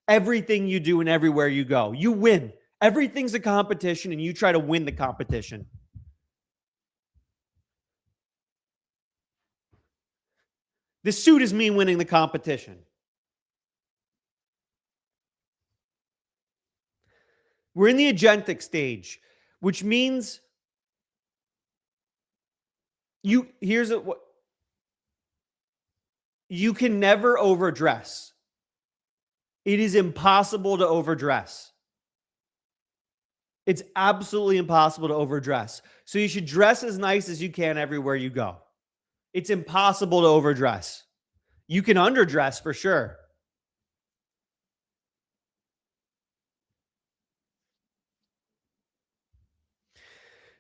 everything you do and everywhere you go. You win. Everything's a competition and you try to win the competition. This suit is me winning the competition. We're in the agentic stage, which means you can never overdress. It is impossible to overdress. It's absolutely impossible to overdress. So you should dress as nice as you can everywhere you go. It's impossible to overdress. You can underdress for sure.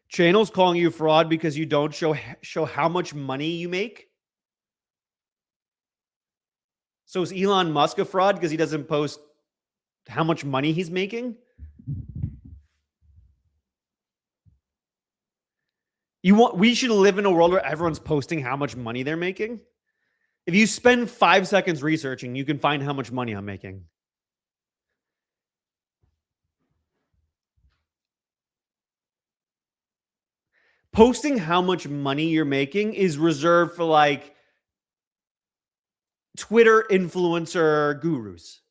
Channel's calling you fraud because you don't show how much money you make. So is Elon Musk a fraud because he doesn't post how much money he's making? We should live in a world where everyone's posting how much money they're making. If you spend 5 seconds researching, you can find how much money I'm making. Posting how much money you're making is reserved for like Twitter influencer gurus.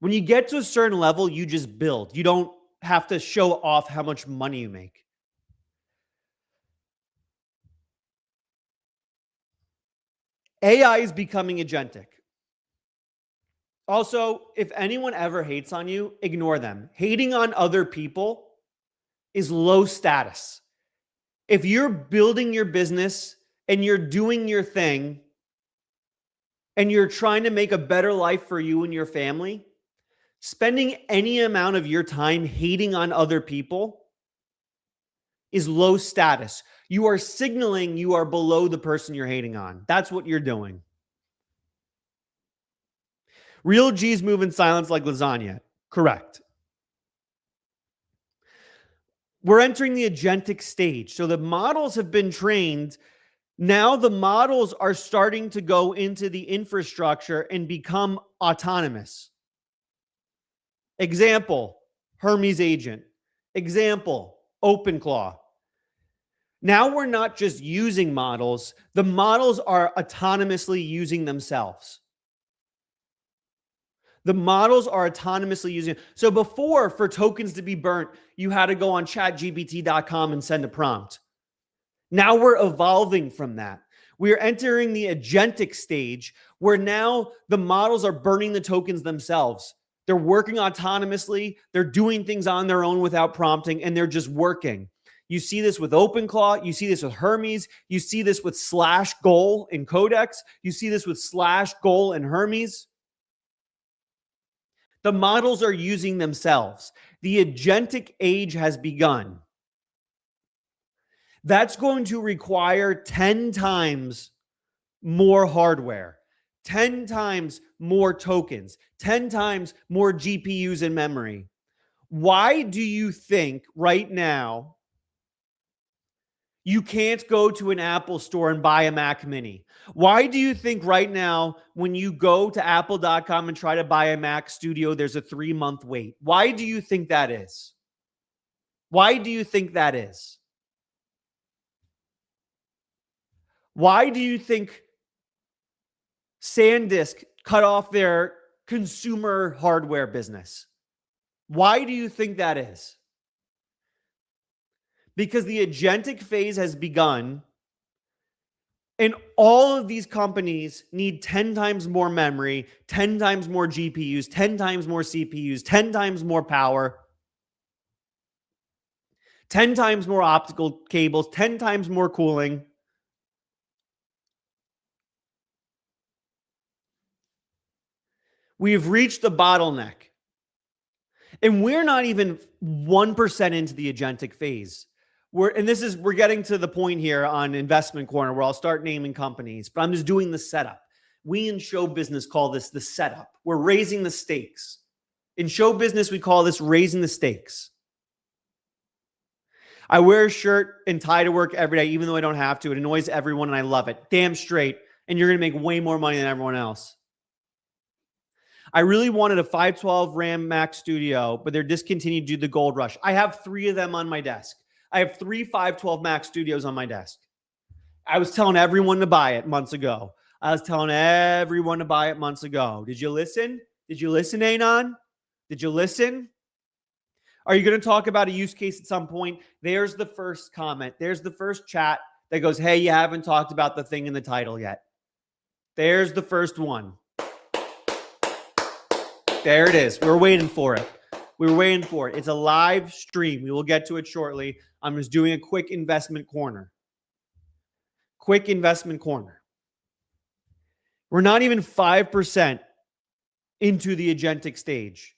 When you get to a certain level, you just build. You don't have to show off how much money you make. AI is becoming agentic. Also, if anyone ever hates on you, ignore them. Hating on other people is low status. If you're building your business and you're doing your thing and you're trying to make a better life for you and your family, spending any amount of your time hating on other people is low status. You are signaling you are below the person you're hating on. That's what you're doing. Real G's move in silence like lasagna. Correct. We're entering the agentic stage. So the models have been trained. Now the models are starting to go into the infrastructure and become autonomous. Example, Hermes agent. Example, OpenClaw. Now we're not just using models, the models are autonomously using themselves. The models are autonomously using it. So before, for tokens to be burnt, you had to go on chatgpt.com and send a prompt. Now we're evolving from that. We're entering the agentic stage where now the models are burning the tokens themselves. They're working autonomously. They're doing things on their own without prompting, and they're just working. You see this with OpenClaw. You see this with Hermes. You see this with /goal in Codex. You see this with /goal in Hermes. The models are using themselves. The agentic age has begun. That's going to require 10 times more hardware, 10 times more tokens, 10 times more GPUs and memory. Why do you think right now you can't go to an Apple store and buy a Mac Mini? Why do you think right now when you go to apple.com and try to buy a Mac Studio, there's a 3-month wait? Why do you think that is? Why do you think that is? Why do you think SanDisk cut off their consumer hardware business? Why do you think that is? Because the agentic phase has begun, and all of these companies need 10 times more memory, 10 times more GPUs, 10 times more CPUs, 10 times more power, 10 times more optical cables, 10 times more cooling. We've reached the bottleneck. And we're not even 1% into the agentic phase. We're getting to the point here on Investment Corner where I'll start naming companies, but I'm just doing the setup. We in show business call this the setup. We're raising the stakes. In show business, we call this raising the stakes. I wear a shirt and tie to work every day, even though I don't have to. It annoys everyone and I love it. Damn straight. And you're going to make way more money than everyone else. I really wanted a 512 RAM Mac Studio, but they're discontinued due to the gold rush. I have 3 of them on my desk. I have 3 512 Mac Studios on my desk. I was telling everyone to buy it months ago. Did you listen? Did you listen, Anon? Did you listen? Are you going to talk about a use case at some point? There's the first comment. There's the first chat that goes, hey, you haven't talked about the thing in the title yet. There's the first one. There it is. We're waiting for it. It's a live stream. We will get to it shortly. I'm just doing a quick investment corner. We're not even 5% into the agentic stage.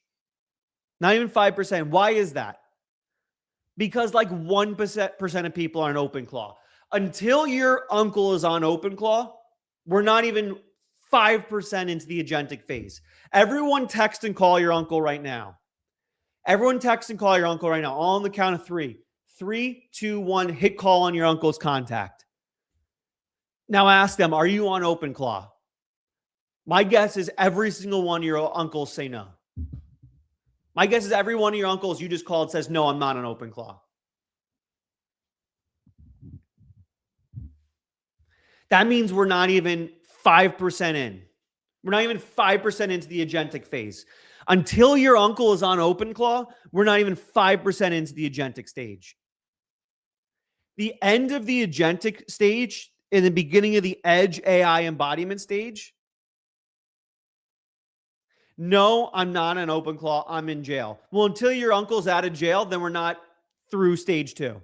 Not even 5%. Why is that? Because like 1% of people are on OpenClaw. Until your uncle is on OpenClaw, we're not even 5% into the agentic phase. Everyone text and call your uncle right now. All on the count of 3. 3, 2, 1, hit call on your uncle's contact. Now ask them, are you on OpenClaw? My guess is every single one of your uncles say no. My guess is every one of your uncles you just called says, no, I'm not on OpenClaw. That means we're not even 5% in. We're not even 5% into the agentic phase. Until your uncle is on OpenClaw, we're not even 5% into the agentic stage. The end of the agentic stage and the beginning of the edge AI embodiment stage. No, I'm not on OpenClaw. I'm in jail. Well, until your uncle's out of jail, then we're not through stage 2.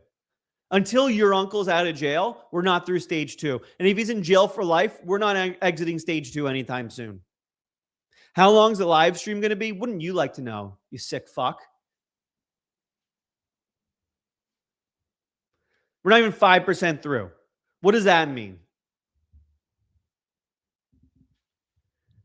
Until your uncle's out of jail, we're not through stage 2. And if he's in jail for life, we're not exiting stage 2 anytime soon. How long is the live stream going to be? Wouldn't you like to know, you sick fuck? We're not even 5% through. What does that mean?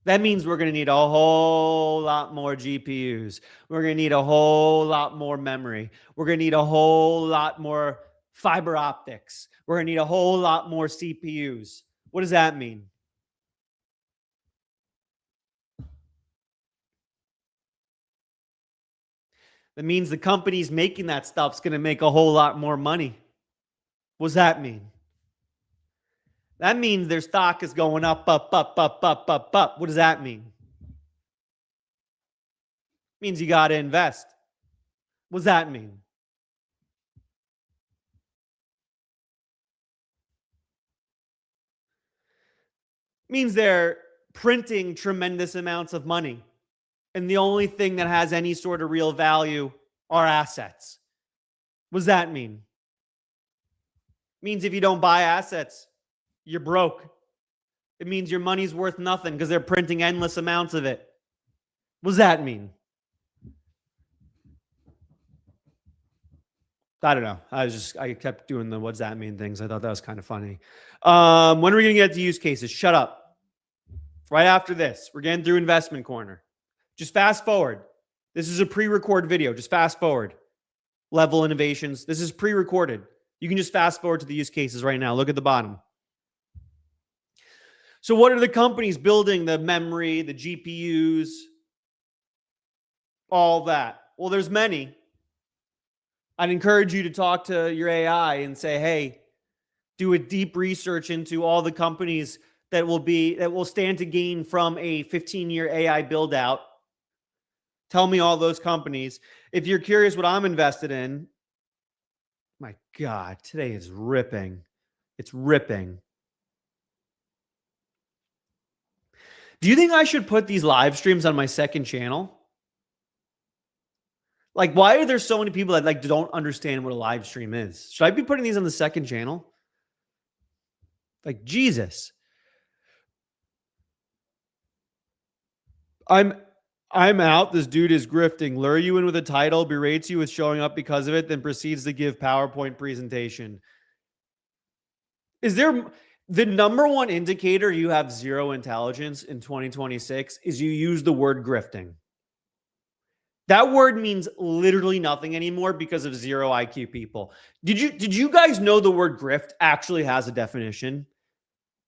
That means we're going to need a whole lot more GPUs. We're going to need a whole lot more memory. We're going to need a whole lot more fiber optics. We're going to need a whole lot more CPUs. What does that mean? That means the companies making that stuff's going to make a whole lot more money. What does that mean? That means their stock is going up, up, up, up, up, up, up. What does that mean? It means you got to invest. What does that mean? It means they're printing tremendous amounts of money. And the only thing that has any sort of real value are assets. What does that mean? It means if you don't buy assets, you're broke. It means your money's worth nothing because they're printing endless amounts of it. What does that mean? I don't know. I kept doing the what's that mean things. I thought that was kind of funny. When are we going to get to use cases? Shut up. Right after this, we're getting through investment corner. Just fast forward. This is a pre-record video. Just fast forward. Level innovations. This is pre-recorded. You can just fast forward to the use cases right now. Look at the bottom. So what are the companies building the memory, the GPUs, all that? Well, there's many. I'd encourage you to talk to your AI and say, hey, do a deep research into all the companies that will stand to gain from a 15-year AI build out. Tell me all those companies. If you're curious what I'm invested in, my God, today is ripping. It's ripping. Do you think I should put these live streams on my second channel? Like, why are there so many people that don't understand what a live stream is? Should I be putting these on the second channel? Like, Jesus. I'm out. This dude is grifting. Lure you in with a title, berates you with showing up because of it, then proceeds to give PowerPoint presentation. Is there the number one indicator you have zero intelligence in 2026 is you use the word grifting. That word means literally nothing anymore because of zero IQ people. Did you guys know the word grift actually has a definition?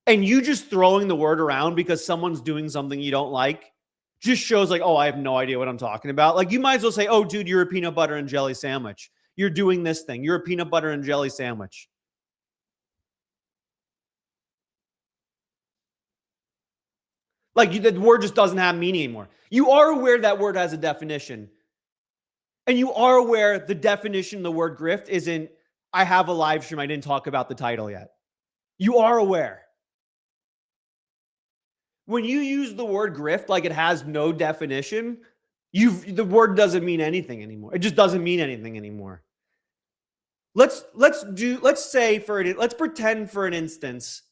And you just throwing the word around because someone's doing something you don't like just shows like, oh, I have no idea what I'm talking about. Like, you might as well say, oh, dude, you're a peanut butter and jelly sandwich. You're doing this thing. You're a peanut butter and jelly sandwich. Like, the word just doesn't have meaning anymore. You are aware that word has a definition. And you are aware the definition of the word grift isn't, I have a live stream, I didn't talk about the title yet. You are aware. When you use the word grift like it has no definition, the word doesn't mean anything anymore. It just doesn't mean anything anymore. Let's pretend for an instance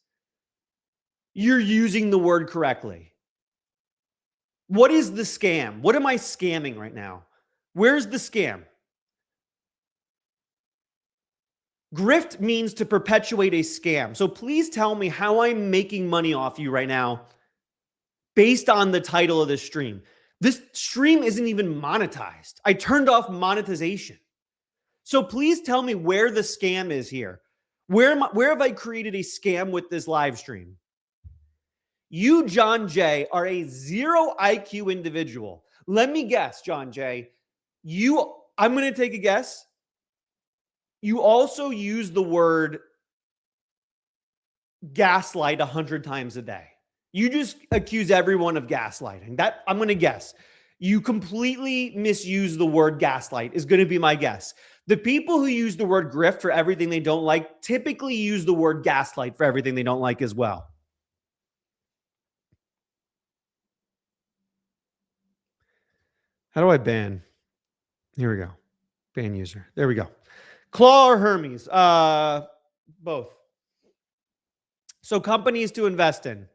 you're using the word correctly. What is the scam? What am I scamming right now? Where's the scam? Grift means to perpetuate a scam. So please tell me how I'm making money off you right now based on the title of this stream. This stream isn't even monetized. I turned off monetization. So please tell me where the scam is here. Where have I created a scam with this live stream? You, John Jay, are a zero IQ individual. Let me guess, John Jay. I'm going to take a guess. You also use the word gaslight 100 times a day. You just accuse everyone of gaslighting. That I'm going to guess. You completely misuse the word gaslight is going to be my guess. The people who use the word grift for everything they don't like typically use the word gaslight for everything they don't like as well. How do I ban? Here we go. Ban user. There we go. Claw or Hermes? Both. So companies to invest in.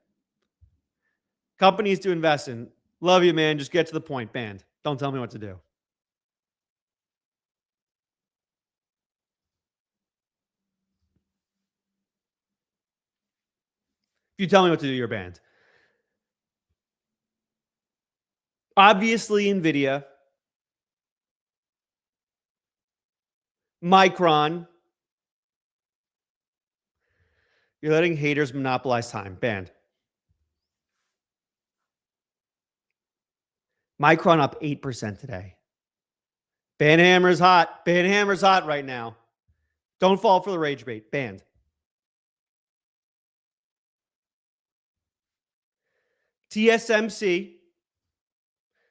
Companies to invest in. Love you, man. Just get to the point. Banned. Don't tell me what to do. If you tell me what to do, you're banned. Obviously, NVIDIA. Micron. You're letting haters monopolize time. Banned. Micron up 8% today. Banhammer's hot. Banhammer's hot right now. Don't fall for the rage bait. Banned. TSMC.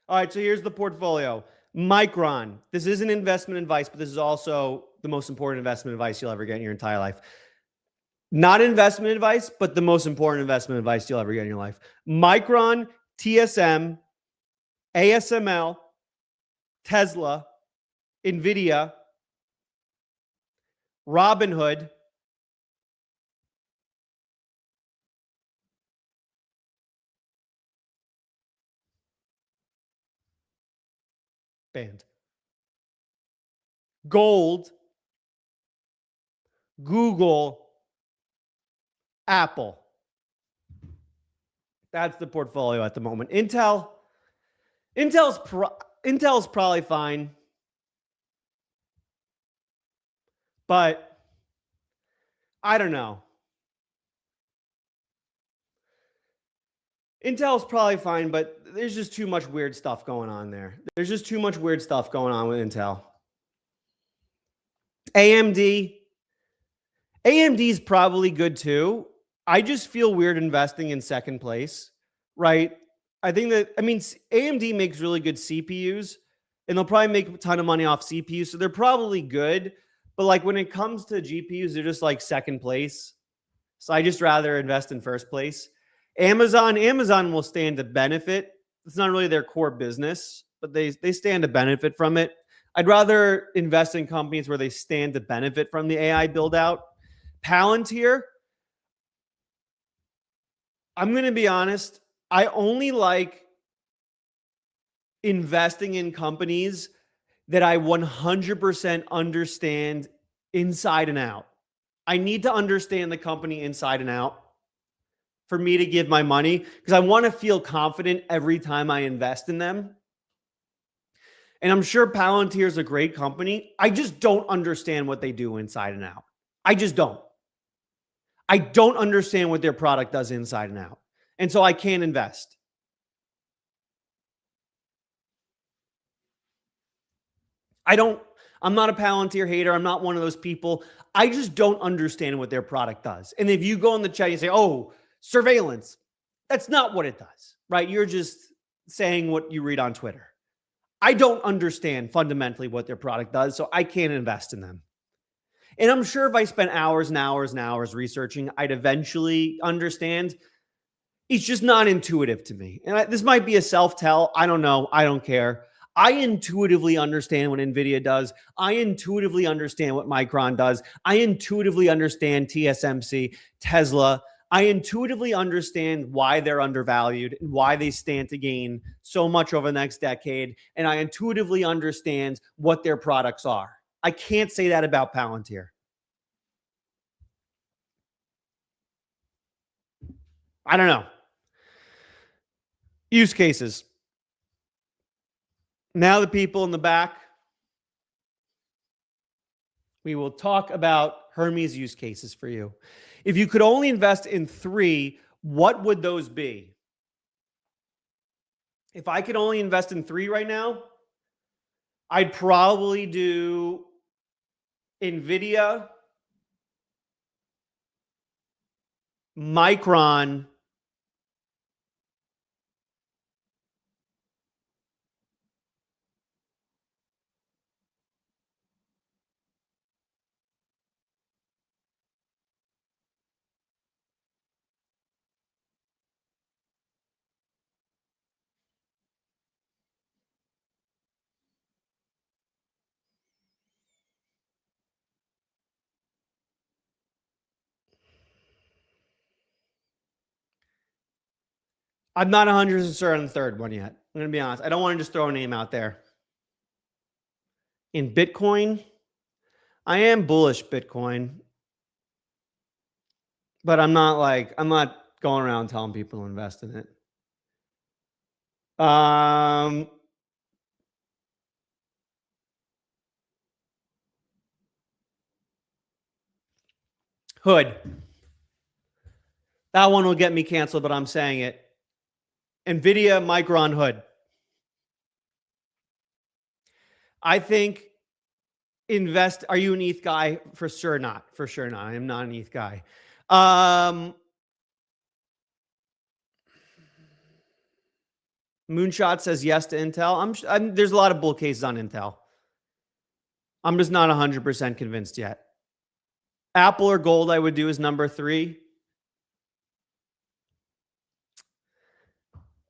All right, so here's the portfolio. Micron. This isn't investment advice, but this is also the most important investment advice you'll ever get in your entire life. Not investment advice, but the most important investment advice you'll ever get in your life. Micron, TSM, ASML, Tesla, NVIDIA, Robinhood, banned. Gold, Google, Apple. That's the portfolio at the moment. Intel's probably fine, but I don't know. Intel's probably fine, but there's just too much weird stuff going on there. There's just too much weird stuff going on with Intel. AMD is probably good too. I just feel weird investing in second place, right? AMD makes really good CPUs and they'll probably make a ton of money off CPUs. So they're probably good. But like when it comes to GPUs, they're just like second place. So I just rather invest in first place. Amazon will stand to benefit. It's not really their core business, but they stand to benefit from it. I'd rather invest in companies where they stand to benefit from the AI build out. Palantir, I'm going to be honest, I only like investing in companies that I 100% understand inside and out. I need to understand the company inside and out for me to give my money because I want to feel confident every time I invest in them. And I'm sure Palantir is a great company. I just don't understand what they do inside and out. I just don't. I don't understand what their product does inside and out. And so I can't invest. I'm not a Palantir hater. I'm not one of those people. I just don't understand what their product does. And if you go in the chat, you say, oh, surveillance. That's not what it does, right? You're just saying what you read on Twitter. I don't understand fundamentally what their product does, so I can't invest in them. And I'm sure if I spent hours and hours and hours researching, I'd eventually understand. It's just not intuitive to me. And this might be a self-tell. I don't know. I don't care. I intuitively understand what NVIDIA does. I intuitively understand what Micron does. I intuitively understand TSMC, Tesla. I intuitively understand why they're undervalued and why they stand to gain so much over the next decade. And I intuitively understand what their products are. I can't say that about Palantir. I don't know. Use cases. Now the people in the back. We will talk about Hermes use cases for you. If you could only invest in 3, what would those be? If I could only invest in 3 right now, I'd probably do NVIDIA, Micron, I'm not 100% sure on the third one yet. I'm going to be honest. I don't want to just throw a name out there. In Bitcoin, I am bullish Bitcoin, but I'm not going around telling people to invest in it. Hood. That one will get me canceled, but I'm saying it. NVIDIA, Micron, Hood. I think invest. Are you an ETH guy? For sure not. For sure not. I am not an ETH guy. Moonshot says yes to Intel. There's a lot of bull cases on Intel. I'm just not 100% convinced yet. Apple or gold, I would do as number 3.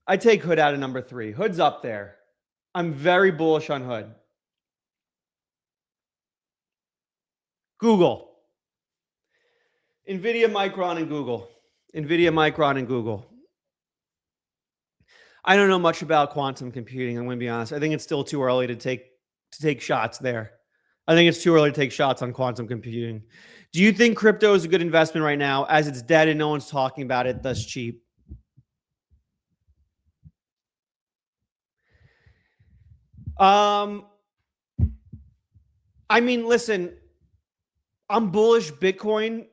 I take Hood out of number 3. Hood's up there. I'm very bullish on Hood. Google. NVIDIA, Micron, and Google. NVIDIA, Micron, and Google. I don't know much about quantum computing. I'm going to be honest. I think it's still too early to take shots there. I think it's too early to take shots on quantum computing. Do you think crypto is a good investment right now as it's dead and no one's talking about it, thus cheap? I mean, listen, I'm bullish Bitcoin,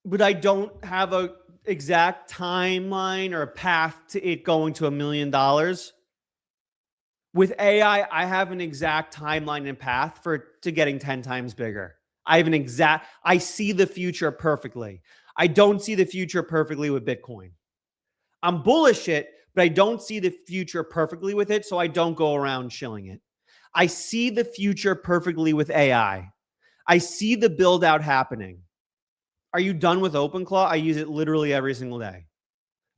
but I don't have a exact timeline or a path to it going to $1 million. With AI, I have an exact timeline and path to getting 10 times bigger. I see the future perfectly. I don't see the future perfectly with Bitcoin. I'm bullish it, but I don't see the future perfectly with it, so I don't go around shilling it. I see the future perfectly with AI. I see the build out happening. Are you done with OpenClaw? I use it literally every single day.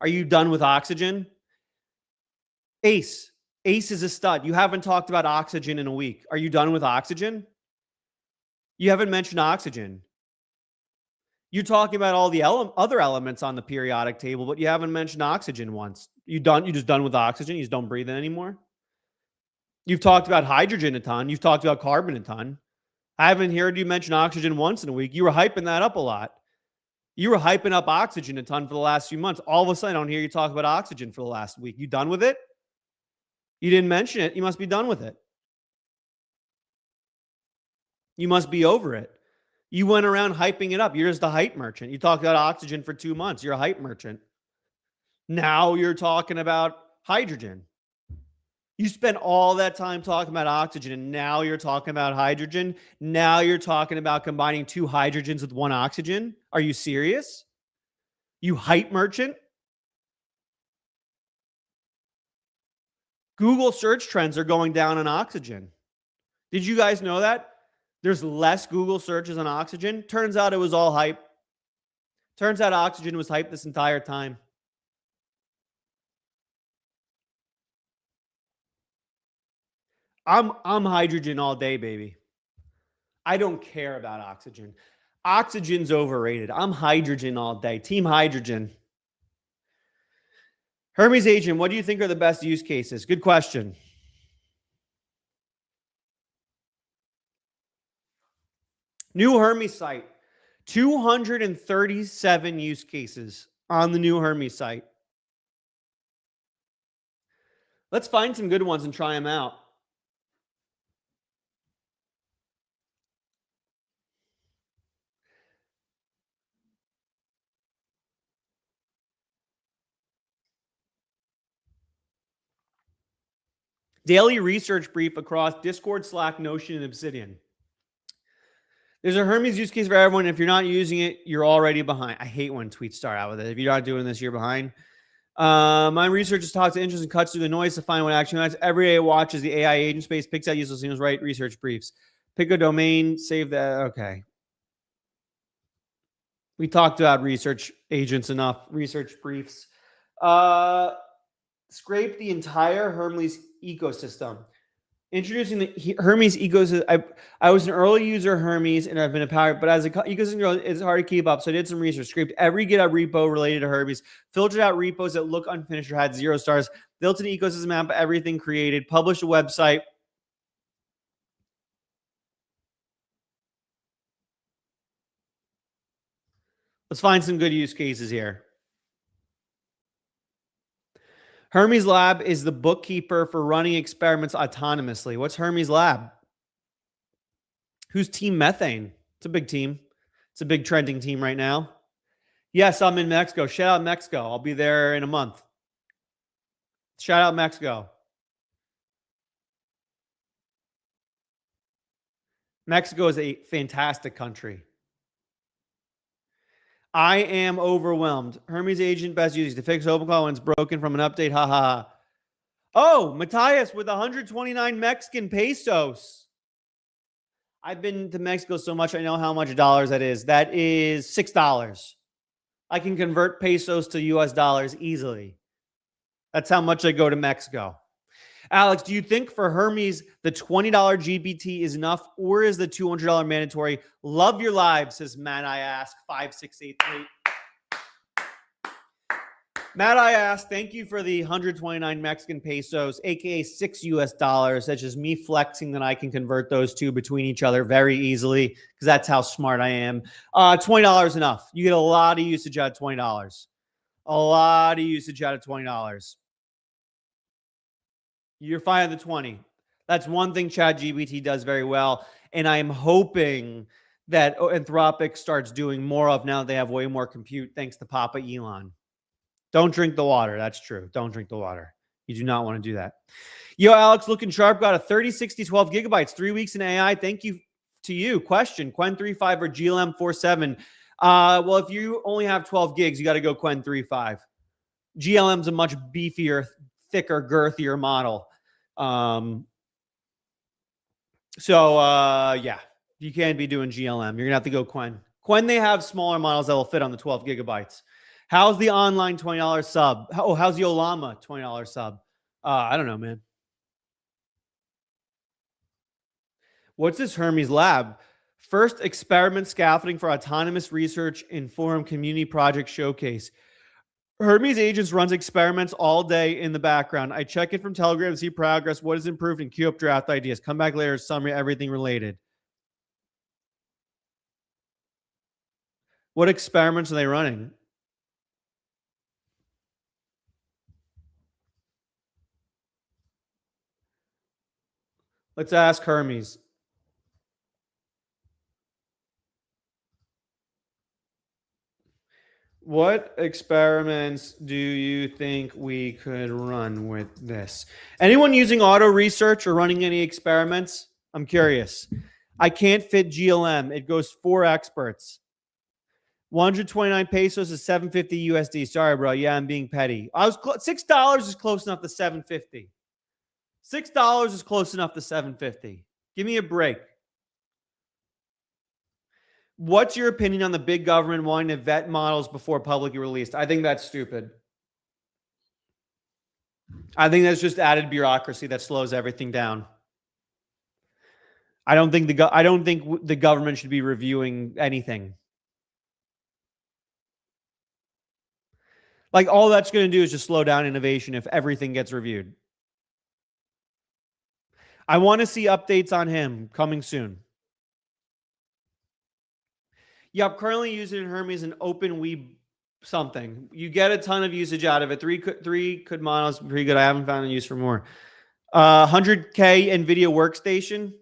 Are you done with Oxygen? Ace is a stud. You haven't talked about Oxygen in a week. Are you done with Oxygen? You haven't mentioned Oxygen. You're talking about all the other elements on the periodic table, but you haven't mentioned Oxygen once. You just done with Oxygen? You just don't breathe it anymore? You've talked about hydrogen a ton. You've talked about carbon a ton. I haven't heard you mention Oxygen once in a week. You were hyping that up a lot. You were hyping up Oxygen a ton for the last few months. All of a sudden, I don't hear you talk about Oxygen for the last week. You done with it? You didn't mention it. You must be done with it. You must be over it. You went around hyping it up. You're just a hype merchant. You talked about Oxygen for 2 months. You're a hype merchant. Now you're talking about hydrogen. You spent all that time talking about Oxygen, and now you're talking about hydrogen. Now you're talking about combining 2 hydrogens with 1 oxygen. Are you serious? You hype merchant? Google search trends are going down on Oxygen. Did you guys know that? There's less Google searches on Oxygen. Turns out it was all hype. Turns out Oxygen was hype this entire time. I'm hydrogen all day, baby. I don't care about Oxygen. Oxygen's overrated. I'm hydrogen all day. Team hydrogen. Hermes agent, what do you think are the best use cases? Good question. New Hermes site. 237 use cases on the new Hermes site. Let's find some good ones and try them out. Daily research brief across Discord, Slack, Notion, and Obsidian. There's a Hermes use case for everyone. If you're not using it, you're already behind. I hate when tweets start out with it. If you're not doing this, you're behind. My research is talks to interest and cuts through the noise to find what action is. Every day it watches the AI agent space, picks out useful signals, write research briefs. Pick a domain, save that. Okay. We talked about research agents enough, research briefs. Scrape the entire Hermes ecosystem. Introducing the Hermes ecosystem. I was an early user of Hermes and I've been a power, but as a ecosystem, it's hard to keep up. So I did some research, scraped every GitHub repo related to Hermes, filtered out repos that look unfinished or had 0 stars, built an ecosystem map of everything created, published a website. Let's find some good use cases here. Hermes Lab is the bookkeeper for running experiments autonomously. What's Hermes Lab? Who's Team Methane? It's a big team. It's a big trending team right now. Yes, I'm in Mexico. Shout out Mexico. I'll be there in a month. Shout out Mexico. Mexico is a fantastic country. I am overwhelmed. Hermes agent best used to fix OpenClaw when it's broken from an update. Ha ha ha. Oh, Matthias with 129 Mexican pesos. I've been to Mexico so much, I know how much dollars that is. That is $6. I can convert pesos to US dollars easily. That's how much I go to Mexico. Alex, do you think for Hermes, the $20 GPT is enough, or is the $200 mandatory? Love your live, says Matt I Ask 5683. Matt I Ask, thank you for the 129 Mexican pesos, aka $6 US. That's just me flexing that I can convert those two between each other very easily because that's how smart I am. $20 enough. You get a lot of usage out of $20. A lot of usage out of $20. You're fine at the 20. That's one thing ChatGPT does very well. And I'm hoping that Anthropic starts doing more of now that they have way more compute thanks to Papa Elon. Don't drink the water. That's true. Don't drink the water. You do not want to do that. Yo, Alex, looking sharp. Got a 3060 12 gigabytes, 3 weeks in AI. Thank you to you. Question, Quen 3.5 or GLM 4.7? Well, if you only have 12 gigs, you got to go Quen 3.5. GLM's a much beefier, thicker, girthier model. Yeah, you can't be doing GLM. You're going to have to go Quen. Quen, they have smaller models that will fit on the 12 gigabytes. How's the online $20 sub? Oh, how's the Olama $20 sub? I don't know, man. What's this Hermes lab? First experiment scaffolding for autonomous research in forum community project showcase. Hermes Agents runs experiments all day in the background. I check it from Telegram to see progress, what is improved, and queue up draft ideas. Come back later, summary, everything related. What experiments are they running? Let's ask Hermes. What experiments do you think we could run with this? Anyone using auto research or running any experiments? I'm curious. I can't fit GLM. It goes 4 experts. 129 pesos is 750 USD. Sorry, bro. Yeah, I'm being petty. $6 is close enough to 750. $6 is close enough to 750. Give me a break. What's your opinion on the big government wanting to vet models before publicly released? I think that's stupid. I think that's just added bureaucracy that slows everything down. I don't think the government should be reviewing anything. Like, all that's going to do is just slow down innovation if everything gets reviewed. I want to see updates on him coming soon. Yep, currently using Hermes an open weeb something. You get a ton of usage out of it. Three good models, pretty good. I haven't found a use for more. 100K NVIDIA workstation.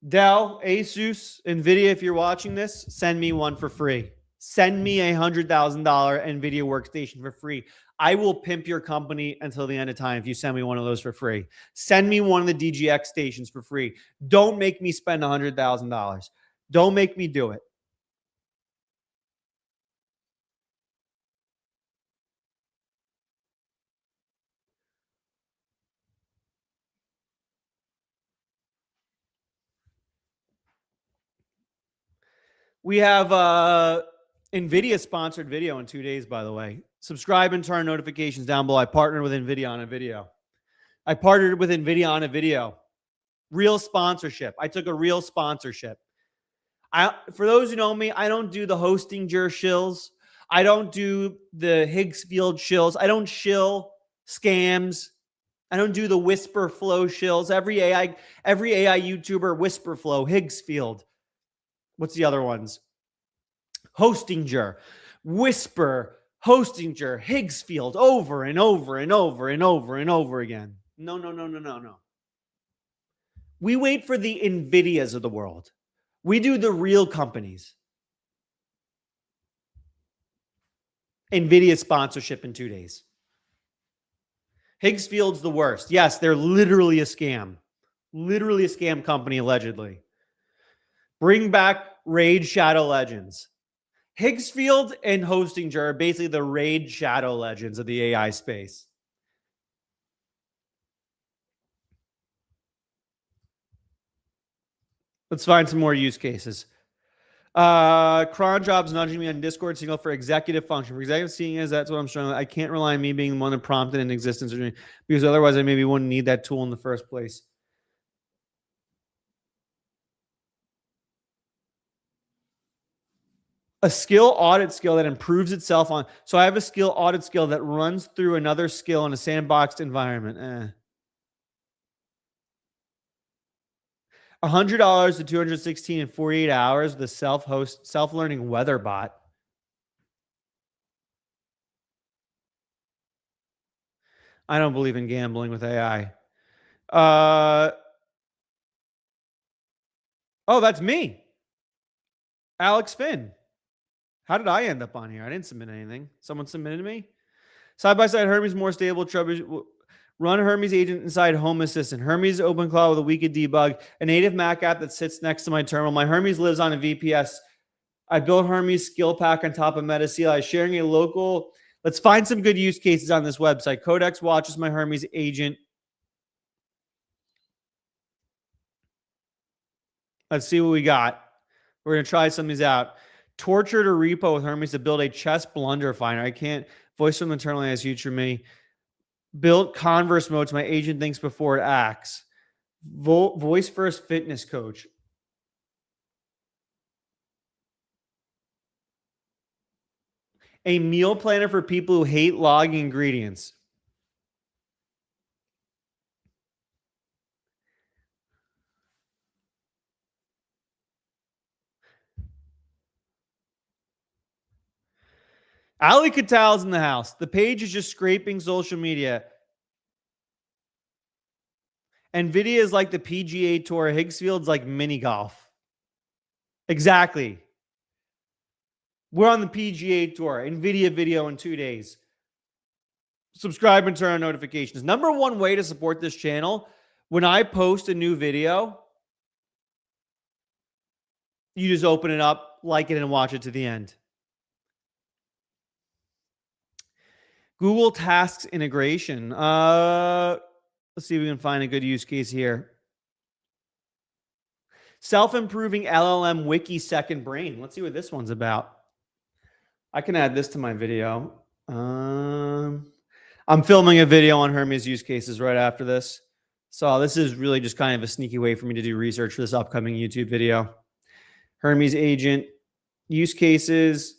Dell, Asus, NVIDIA, if you're watching this, send me one for free. Send me a $100,000 NVIDIA workstation for free. I will pimp your company until the end of time if you send me one of those for free. Send me one of the DGX stations for free. Don't make me spend $100,000. Don't make me do it. We have NVIDIA sponsored video in 2 days, by the way. Subscribe and turn notifications down below. I partnered with NVIDIA on a video. Real sponsorship. I took a real sponsorship. For those who know me, I don't do the Hostinger shills. I don't do the Higgsfield shills. I don't shill scams. I don't do the Whisper Flow shills. Every AI YouTuber, Whisper Flow, Higgsfield. What's the other ones? Hostinger, Whisper, Hostinger, Higgsfield, over and over and over and over and over again. No. We wait for the NVIDIAs of the world. We do the real companies. NVIDIA sponsorship in 2 days. Higgsfield's the worst. Yes, they're literally a scam. Literally a scam company, allegedly. Bring back Raid Shadow Legends. Higgsfield and Hostinger are basically the Raid Shadow Legends of the AI space. Let's find some more use cases. Cron Job's nudging me on Discord signal for executive function. For executive seeing is that's what I'm showing. I can't rely on me being the one that prompted in existence, because otherwise I maybe wouldn't need that tool in the first place. A skill audit skill that improves itself on. So I have a skill audit skill that runs through another skill in a sandboxed environment. $100 to 216 in 48 hours with a self-learning weather bot. I don't believe in gambling with AI. Oh, that's me. Alex Finn. How did I end up on here? I didn't submit anything. Someone submitted me. Side-by-side Hermes more stable. Run Hermes agent inside Home Assistant. Hermes OpenClaw with a weekend debug. A native Mac app that sits next to my terminal. My Hermes lives on a VPS. I built Hermes skill pack on top of MetaCLI. Sharing a local. Let's find some good use cases on this website. Codex watches my Hermes agent. Let's see what we got. We're going to try some of these out. Tortured a repo with Hermes to build a chess blunder finder. I can't. Voice from internally as future me. Built converse mode so my agent thinks before it acts. Voice first fitness coach. A meal planner for people who hate logging ingredients. Ali Catal's in the house. The page is just scraping social media. NVIDIA is like the PGA Tour. Higgsfield's like mini golf. Exactly. We're on the PGA Tour. NVIDIA video in 2 days. Subscribe and turn on notifications. Number one way to support this channel, when I post a new video, you just open it up, like it, and watch it to the end. Google Tasks integration. Let's see if we can find a good use case here. Self-improving LLM wiki second brain. Let's see what this one's about. I can add this to my video. I'm filming a video on Hermes use cases right after this. So this is really just kind of a sneaky way for me to do research for this upcoming YouTube video. Hermes agent use cases.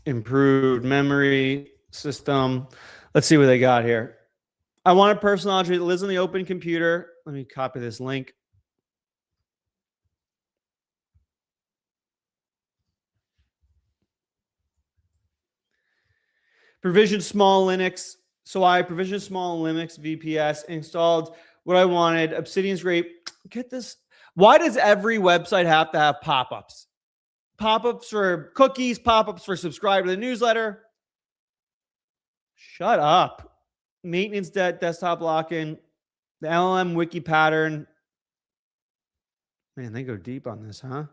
Improved memory system. Let's see what they got here. I want a personal object that lives on the open computer. Let me copy this link. Provision small Linux. So I provisioned small Linux VPS, installed what I wanted. Obsidian's great. Get this. Why does every website have to have pop-ups? Pop-ups for cookies, pop-ups for subscribe to the newsletter. Shut up. Maintenance desktop lock-in. The LLM wiki pattern. Man, they go deep on this, huh?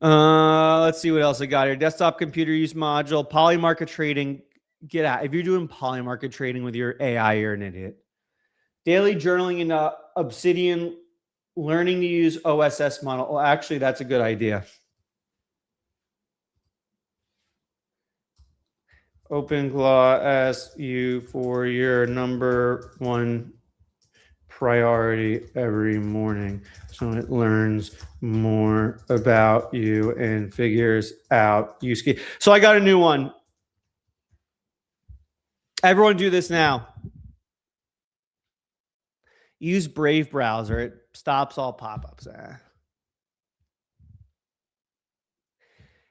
Let's see what else I got here. Desktop computer use module, polymarket trading. Get out. If you're doing polymarket trading with your AI, you're an idiot. Daily journaling in Obsidian, learning to use OSS model. Oh, actually, that's a good idea. OpenClaw asks you for your number one priority every morning, so it learns more about you and figures out use case. So I got a new one. Everyone do this now. Use Brave browser. It stops all pop-ups.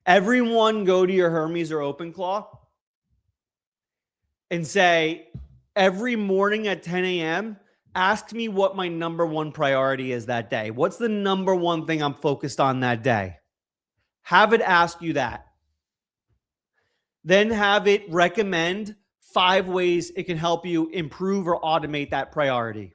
Everyone go to your Hermes or OpenClaw and say, every morning at 10 a.m., ask me what my number one priority is that day. What's the number one thing I'm focused on that day? Have it ask you that. Then have it recommend 5 ways it can help you improve or automate that priority.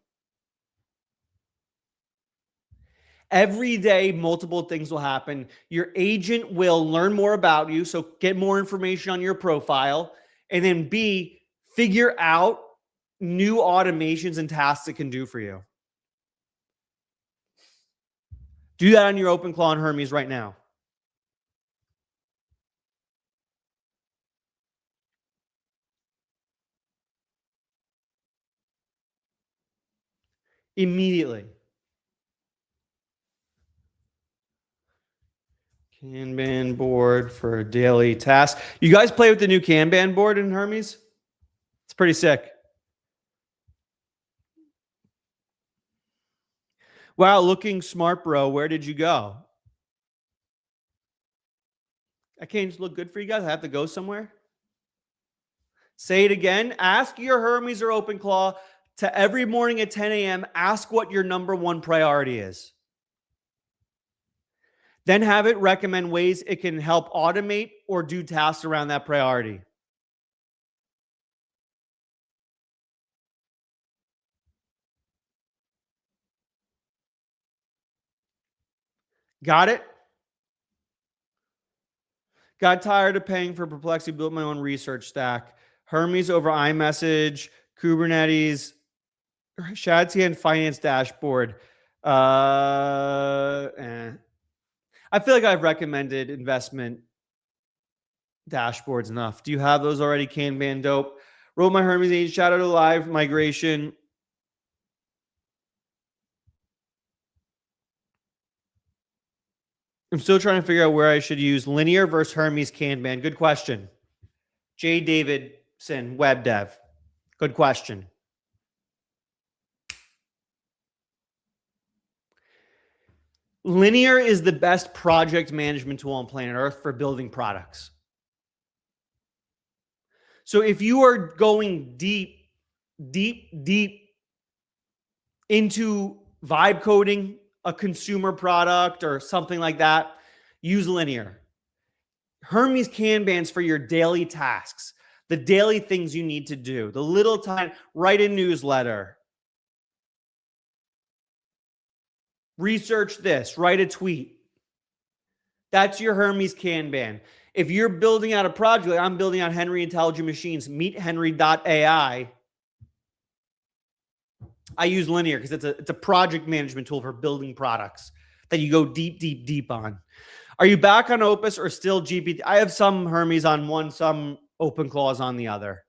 Every day, multiple things will happen. Your agent will learn more about you, so get more information on your profile. And then B, figure out new automations and tasks it can do for you. Do that on your OpenClaw and Hermes right now. Immediately. Kanban board for daily tasks. You guys play with the new Kanban board in Hermes? It's pretty sick. Wow, looking smart, bro. Where did you go? I can't just look good for you guys. I have to go somewhere. Say it again. Ask your Hermes or OpenClaw to every morning at 10 a.m. Ask what your number one priority is. Then have it recommend ways it can help automate or do tasks around that priority. Got it? Got tired of paying for Perplexity, built my own research stack. Hermes over iMessage, Kubernetes, Shadchan Finance Dashboard. I feel like I've recommended investment dashboards enough. Do you have those already? Kanban dope. Wrote my Hermes agent. Shout out to live migration. I'm still trying to figure out where I should use linear versus Hermes Kanban. Good question. J. Davidson, web dev. Good question. Linear is the best project management tool on planet Earth for building products. So if you are going deep into vibe coding, a consumer product or something like that, use linear. Hermes Kanban's for your daily tasks, the daily things you need to do, the little time, write a newsletter, research this, write a tweet. That's your Hermes Kanban. If you're building out a project, like I'm building out Henry Intelligent Machines, meet henry.ai. I use linear because it's a project management tool for building products that you go deep on. Are you back on Opus or still GPT? I have some Hermes on one, some OpenClaws on the other.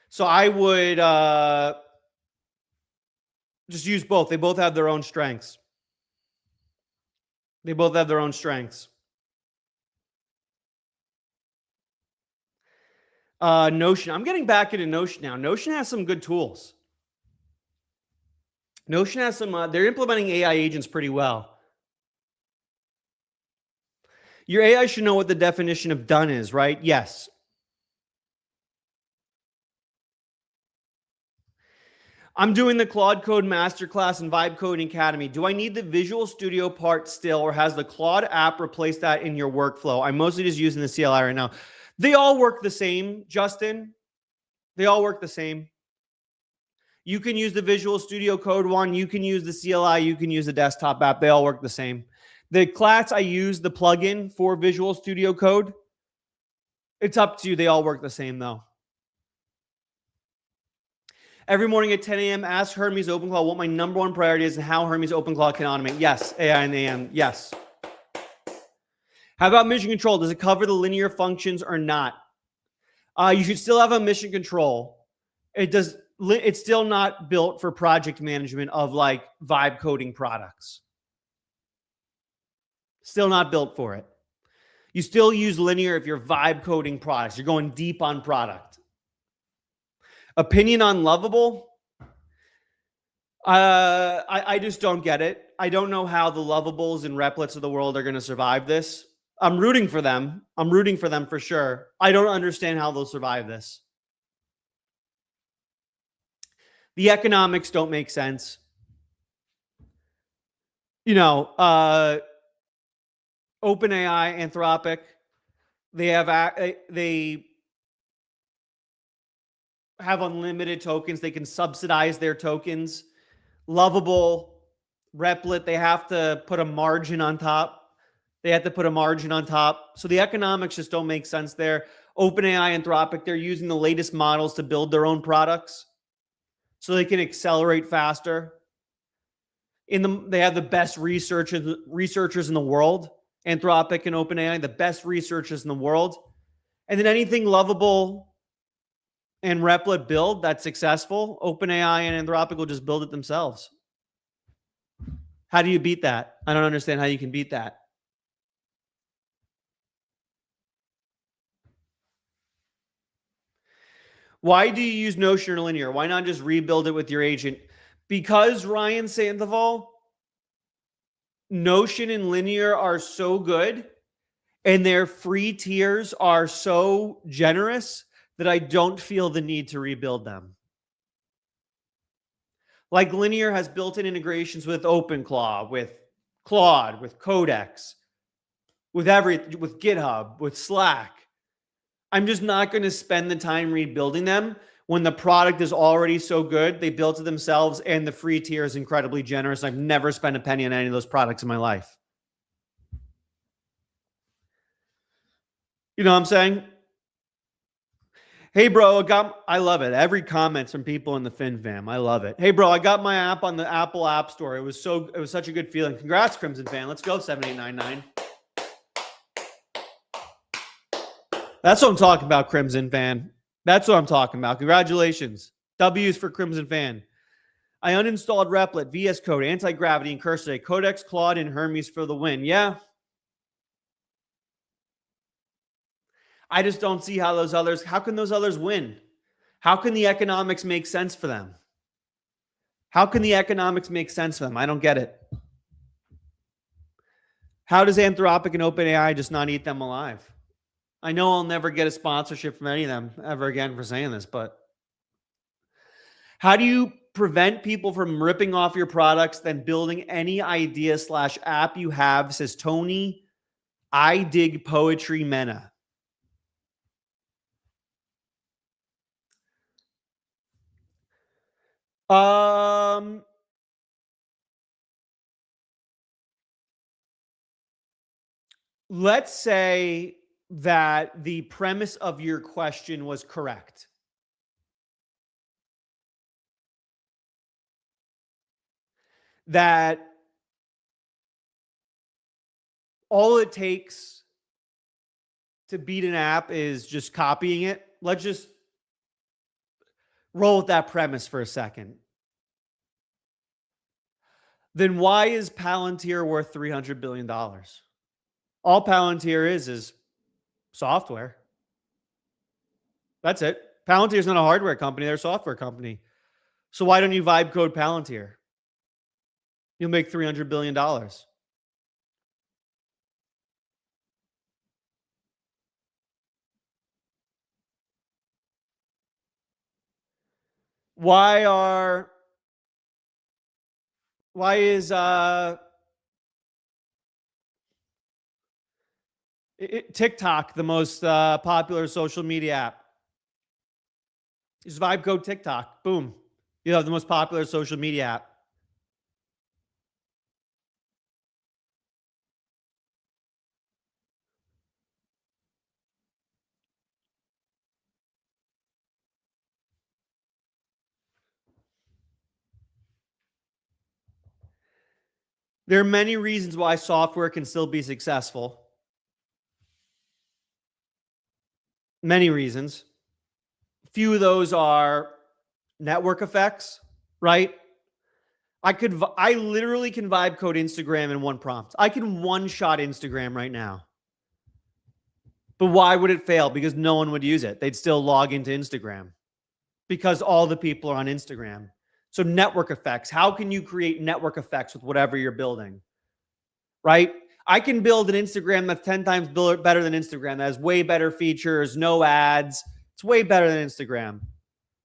So I would just use both. They both have their own strengths. They both have their own strengths. Notion. I'm getting back into Notion now. Notion has some good tools. Notion has some, they're implementing AI agents pretty well. Your AI should know what the definition of done is, right? Yes. I'm doing the Claude Code Masterclass and Vibe Coding Academy. Do I need the Visual Studio part still, or has the Claude app replaced that in your workflow? I'm mostly just using the CLI right now. They all work the same, Justin. They all work the same. You can use the Visual Studio Code one. You can use the CLI. You can use the desktop app. They all work the same. The class I use, the plugin for Visual Studio Code, it's up to you. They all work the same, though. Every morning at 10 a.m., ask Hermes OpenClaw what my number one priority is and how Hermes OpenClaw can automate. Yes, AI and AM. Yes. How about mission control? Does it cover the linear functions or not? You should still have a mission control. It's still not built for project management of like vibe coding products. Still not built for it. You still use linear if you're vibe coding products. You're going deep on product. Opinion on Lovable? I just don't get it. I don't know how the Lovables and Replets of the world are going to survive this. I'm rooting for them. I'm rooting for them for sure. I don't understand how they'll survive this. The economics don't make sense. OpenAI, Anthropic, they have unlimited tokens. They can subsidize their tokens. Lovable, Replit, they have to put a margin on top. So the economics just don't make sense there. OpenAI, Anthropic, they're using the latest models to build their own products so they can accelerate faster. They have the best researchers in the world. Anthropic and OpenAI, the best researchers in the world. And then anything Lovable and Replit build that's successful, OpenAI and Anthropic will just build it themselves. How do you beat that? I don't understand how you can beat that. Why do you use Notion or Linear? Why not just rebuild it with your agent? Because, Ryan Sandoval, Notion and Linear are so good and their free tiers are so generous that I don't feel the need to rebuild them. Like Linear has built-in integrations with OpenClaw, with Claude, with Codex, with GitHub, with Slack. I'm just not going to spend the time rebuilding them when the product is already so good. They built it themselves and the free tier is incredibly generous. I've never spent a penny on any of those products in my life. You know what I'm saying? Hey, bro, I love it. Every comment from people in the Fin fam. I love it. Hey, bro, I got my app on the Apple App Store. It was such a good feeling. Congrats, Crimson fan. Let's go, 7899. That's what I'm talking about, Crimson fan. That's what I'm talking about. Congratulations. W's for Crimson fan. I uninstalled Replit, VS Code, Anti-Gravity, and Cursor, Codex, Claude, and Hermes for the win. Yeah. I just don't see how how can those others win? How can the economics make sense for them? I don't get it. How does Anthropic and OpenAI just not eat them alive? I know I'll never get a sponsorship from any of them ever again for saying this, but how do you prevent people from ripping off your products than building any idea/app you have, says Tony I Dig Poetry Mena. Let's say that the premise of your question was correct. That all it takes to beat an app is just copying it. Let's just roll with that premise for a second. Then why is Palantir worth $300 billion? All Palantir is software. That's it. Palantir is not a hardware company. They're a software company. So why don't you vibe code Palantir? You'll make $300 billion. Why is TikTok the most popular social media app? Just vibe code TikTok. Boom. You have the most popular social media app. There are many reasons why software can still be successful. Many reasons. A few of those are network effects, right? I literally can vibe code Instagram in one prompt. I can one-shot Instagram right now. But why would it fail? Because no one would use it. They'd still log into Instagram because all the people are on Instagram. So network effects. How can you create network effects with whatever you're building? Right? I can build an Instagram that's 10 times better than Instagram, that has way better features, no ads. It's way better than Instagram.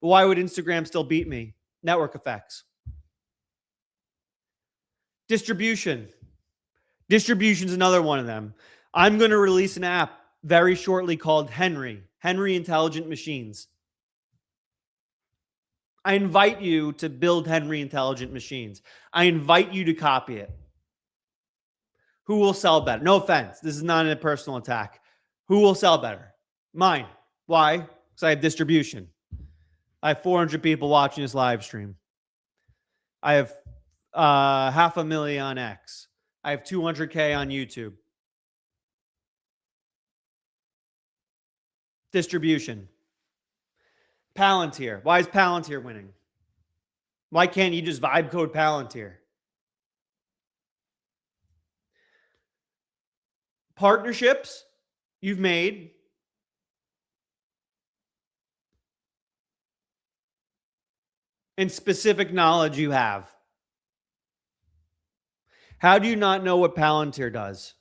But why would Instagram still beat me? Network effects. Distribution. Distribution is another one of them. I'm going to release an app very shortly called Henry Intelligent Machines. I invite you to build Henry Intelligent Machines. I invite you to copy it. Who will sell better? No offense. This is not a personal attack. Who will sell better? Mine. Why? Because I have distribution. I have 400 people watching this live stream. I have 500,000 on X. I have 200K on YouTube. Distribution. Palantir. Why is Palantir winning? Why can't you just vibe code Palantir? Partnerships you've made. And specific knowledge you have. How do you not know what Palantir does?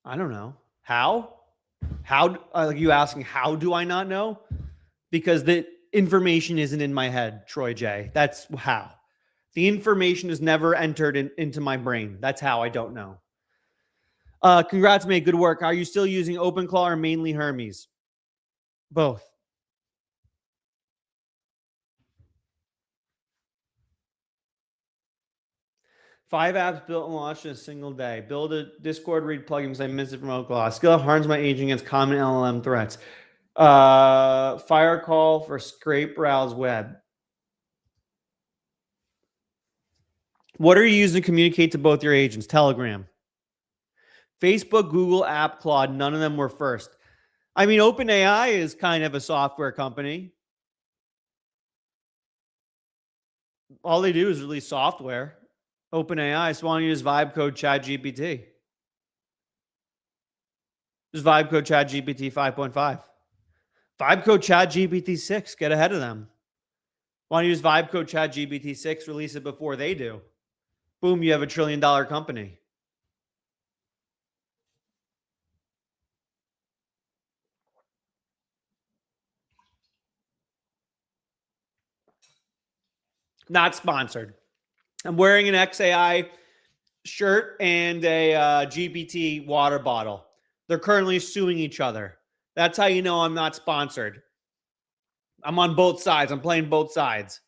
I don't know. How? How are you asking, how do I not know? Because the information isn't in my head, Troy J. That's how. The information is never entered into my brain. That's how I don't know. Congrats, mate. Good work. Are you still using OpenClaw or mainly Hermes? Both. Five apps built and launched in a single day. Build a Discord read plugin because I missed it from OpenClaw. Skill harms my agent against common LLM threats. Fire call for scrape browse web. What are you using to communicate to both your agents? Telegram. Facebook, Google, App, Claude, none of them were first. I mean, OpenAI is kind of a software company. All they do is release software. OpenAI, so why don't you just vibe code ChatGPT? Just vibe code ChatGPT 5.5. Vibe code ChatGPT 6. Get ahead of them. Why don't you just vibe code ChatGPT 6, release it before they do? Boom, you have $1 trillion company. Not sponsored. I'm wearing an XAI shirt and a GPT water bottle. They're currently suing each other. That's how you know I'm not sponsored. I'm on both sides. I'm playing both sides.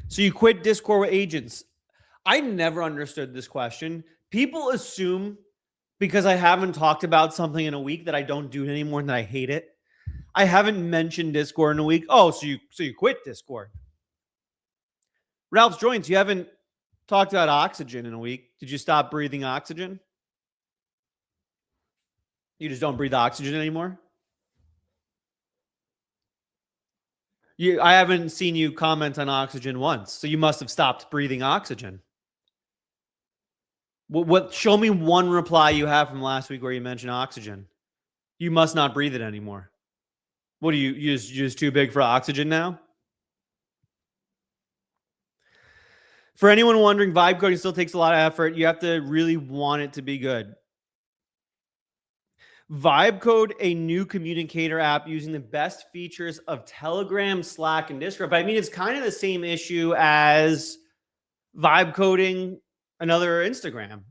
So you quit Discord with agents. I never understood this question. People assume because I haven't talked about something in a week that I don't do it anymore and that I hate it. I haven't mentioned Discord in a week. Oh, so you quit Discord. Ralph's Joints, you haven't talked about oxygen in a week. Did you stop breathing oxygen? You just don't breathe oxygen anymore? I haven't seen you comment on oxygen once, so you must have stopped breathing oxygen. What? Show me one reply you have from last week where you mentioned oxygen. You must not breathe it anymore. What are you just too big for oxygen now? For anyone wondering, vibe coding still takes a lot of effort. You have to really want it to be good. Vibe code a new communicator app using the best features of Telegram, Slack, and Discord. But I mean, it's kind of the same issue as vibe coding another Instagram.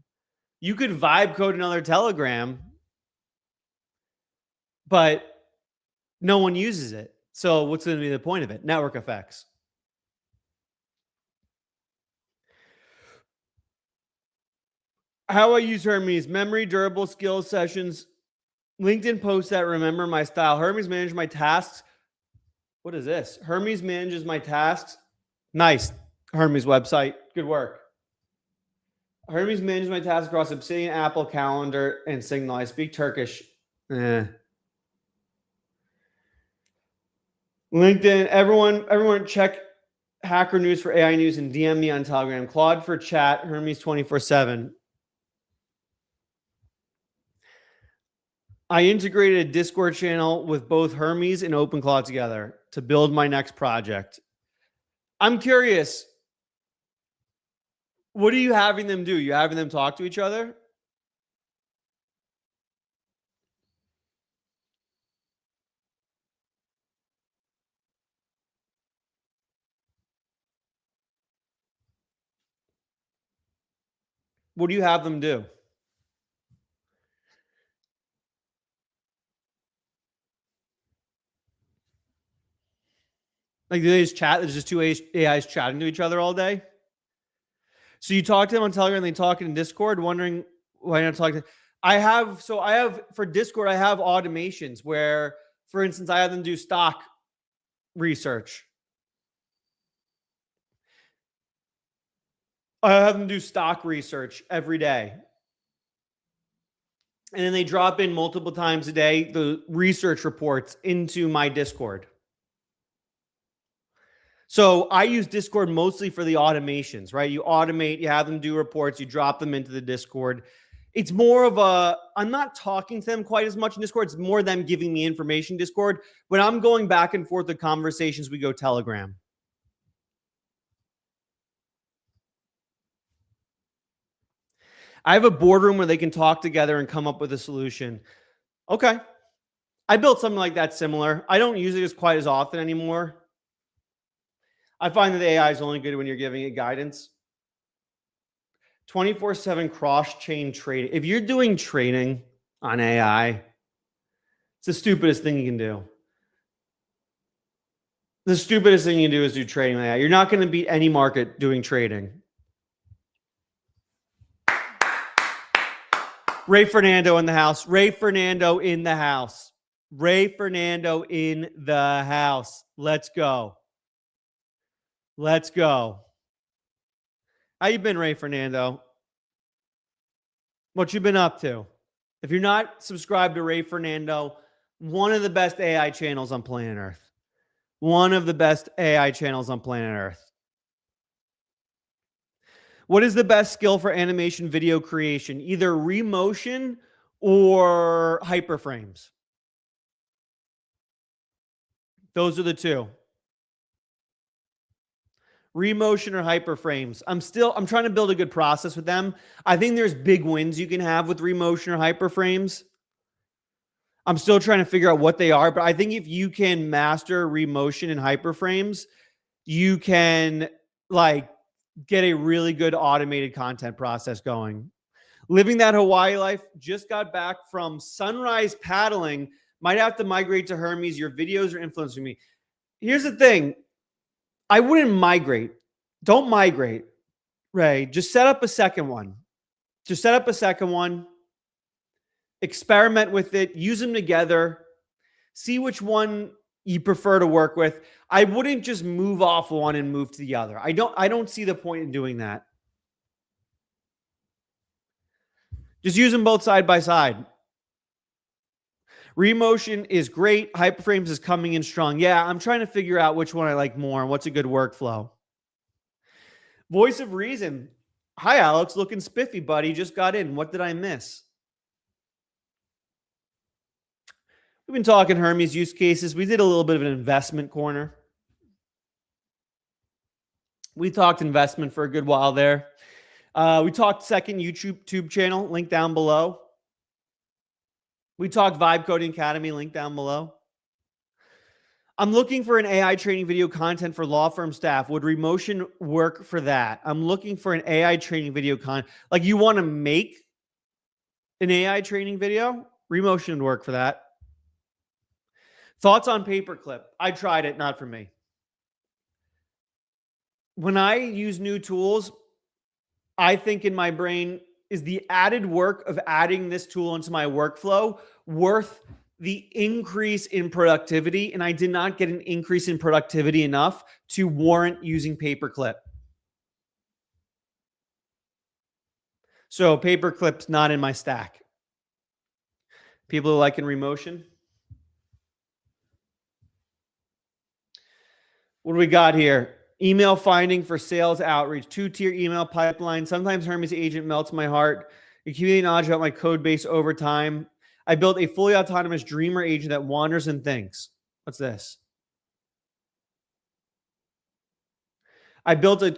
You could vibe code another Telegram, but no one uses it. So what's going to be the point of it? Network effects. How I use Hermes: memory, durable skill sessions, LinkedIn posts that remember my style. Hermes manages my tasks. What is this? Hermes manages my tasks. Nice. Hermes website. Good work. Hermes manages my tasks across Obsidian, Apple Calendar, and Signal. I speak Turkish. LinkedIn. Everyone check Hacker News for AI news and DM me on Telegram. Claude for chat. Hermes 24/7. I integrated a Discord channel with both Hermes and OpenClaw together to build my next project. I'm curious. What are you having them do? You having them talk to each other? What do you have them do? Like, do they just chat? There's just two AIs chatting to each other all day. So you talk to them on Telegram, and they talk in Discord, wondering why you're not talking. I have for Discord, I have automations where, for instance, I have them do stock research. I have them do stock research every day. And then they drop in multiple times a day the research reports into my Discord. So I use Discord mostly for the automations, right? You automate, you have them do reports, you drop them into the Discord. It's more of I'm not talking to them quite as much in Discord. It's more them giving me information in Discord. When I'm going back and forth the conversations, we go Telegram. I have a boardroom where they can talk together and come up with a solution. Okay. I built something like that similar. I don't use it as quite as often anymore. I find that the AI is only good when you're giving it guidance. 24/7 cross-chain trading. If you're doing trading on AI, it's the stupidest thing you can do. The stupidest thing you can do is do trading on AI. You're not going to beat any market doing trading. Ray Fernando in the house. Ray Fernando in the house. Ray Fernando in the house. Let's go. Let's go. How you been, Ray Fernando? What you been up to? If you're not subscribed to Ray Fernando, one of the best AI channels on planet Earth. One of the best AI channels on planet Earth. What is the best skill for animation video creation? Either remotion or hyperframes. Those are the two. Remotion or hyperframes. I'm trying to build a good process with them. I think there's big wins you can have with remotion or hyperframes. I'm still trying to figure out what they are, but I think if you can master remotion and hyperframes, you can like get a really good automated content process going. Living that Hawaii life, just got back from sunrise paddling. Might have to migrate to Hermes. Your videos are influencing me. Here's the thing. I wouldn't migrate. Don't migrate, Ray. Just set up a second one. Just set up a second one. Experiment with it. Use them together. See which one you prefer to work with. I wouldn't just move off one and move to the other. I don't see the point in doing that. Just use them both side by side. Remotion is great. Hyperframes is coming in strong. Yeah, I'm trying to figure out which one I like more and what's a good workflow. Voice of Reason. Hi, Alex. Looking spiffy, buddy. Just got in. What did I miss? We've been talking Hermes use cases. We did a little bit of an investment corner. We talked investment for a good while there. We talked second YouTube channel, link down below. We talked Vibe Coding Academy, link down below. I'm looking for an AI training video content for law firm staff. Would remotion work for that? I'm looking for an AI training video content. Like you want to make an AI training video? Remotion would work for that. Thoughts on Paperclip? I tried it, not for me. When I use new tools, I think in my brain, is the added work of adding this tool into my workflow worth the increase in productivity? And I did not get an increase in productivity enough to warrant using Paperclip. So Paperclip's not in my stack. People who like in remotion. What do we got here? Email finding for sales outreach, 2-tier email pipeline. Sometimes Hermes agent melts my heart. Accumulating knowledge about my code base over time. I built a fully autonomous dreamer agent that wanders and thinks. What's this? I built a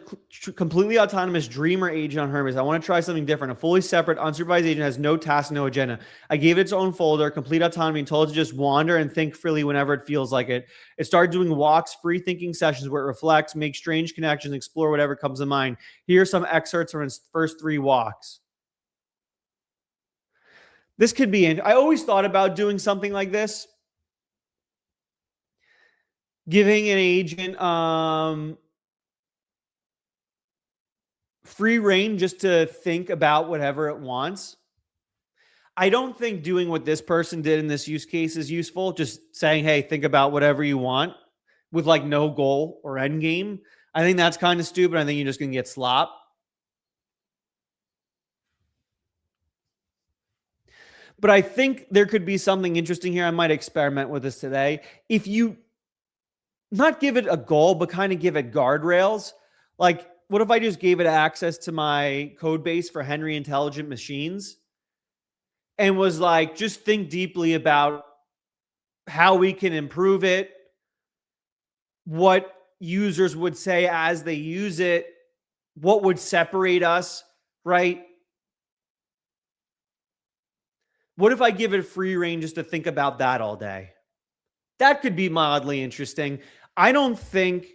completely autonomous dreamer agent on Hermes. I want to try something different. A fully separate, unsupervised agent has no task, no agenda. I gave it its own folder, complete autonomy, and told it to just wander and think freely whenever it feels like it. It started doing walks, free thinking sessions where it reflects, makes strange connections, explore whatever comes to mind. Here are some excerpts from its first 3 walks. This could be, I always thought about doing something like this, giving an agent free reign just to think about whatever it wants. I don't think doing what this person did in this use case is useful. Just saying, hey, think about whatever you want with like no goal or end game. I think that's kind of stupid. I think you're just going to get slop. But I think there could be something interesting here. I might experiment with this today. If you not give it a goal, but kind of give it guardrails, like what if I just gave it access to my code base for Henry Intelligent Machines and was like, just think deeply about how we can improve it, what users would say as they use it, what would separate us, right? What if I give it free reign just to think about that all day? That could be mildly interesting. I don't think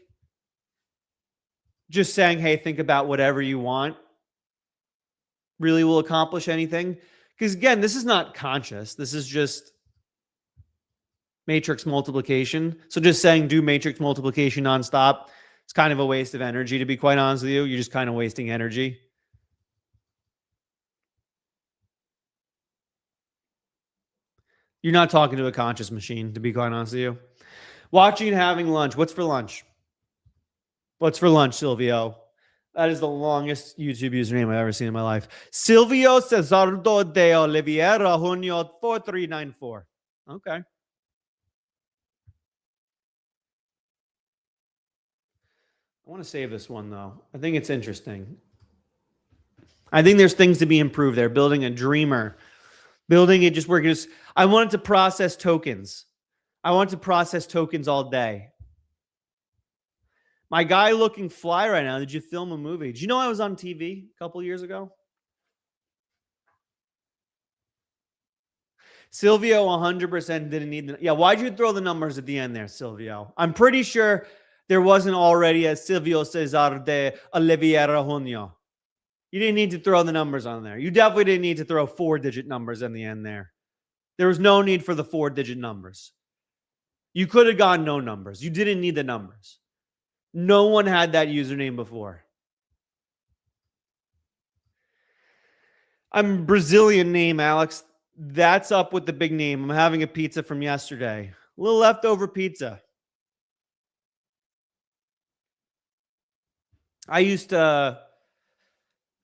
just saying, hey, think about whatever you want really will accomplish anything. Because again, this is not conscious. This is just matrix multiplication. So just saying do matrix multiplication nonstop, it's kind of a waste of energy, to be quite honest with you. You're just kind of wasting energy. You're not talking to a conscious machine, to be quite honest with you. Watching and having lunch. What's for lunch? What's for lunch, Silvio? That is the longest YouTube username I've ever seen in my life. Silvio Cesardo de Oliveira Junio 4394. Okay. I want to save this one, though. I think it's interesting. I think there's things to be improved there. Building a dreamer. Building it just working. I wanted to process tokens. I want to process tokens all day. My guy looking fly right now. Did you film a movie? Did you know I was on TV a couple years ago? Silvio 100% didn't need the... Yeah, why'd you throw the numbers at the end there, Silvio? I'm pretty sure there wasn't already a Silvio Cesar de Oliveira Junio. You didn't need to throw the numbers on there. You definitely didn't need to throw 4-digit numbers in the end there. There was no need for the 4-digit numbers. You could have gone no numbers. You didn't need the numbers. No one had that username before. I'm Brazilian name, Alex. That's up with the big name. I'm having a pizza from yesterday. A little leftover pizza. I used to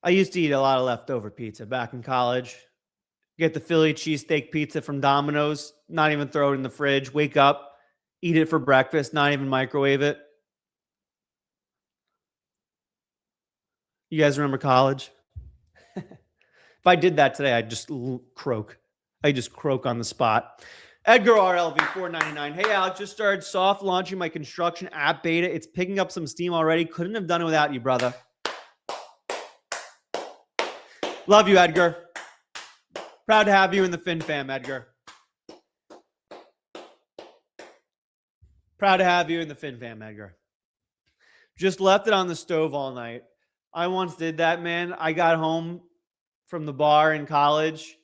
eat a lot of leftover pizza back in college. Get the Philly cheesesteak pizza from Domino's, not even throw it in the fridge, wake up, eat it for breakfast, not even microwave it. You guys remember college? If I did that today, I'd just croak. I just croak on the spot. Edgar RLV 499. Hey, Alex, just started soft launching my construction app beta. It's picking up some steam already. Couldn't have done it without you, brother. Love you, Edgar. Proud to have you in the Fin Fam, Edgar. Proud to have you in the Fin Fam, Edgar. Just left it on the stove all night. I once did that, man. I got home from the bar in college.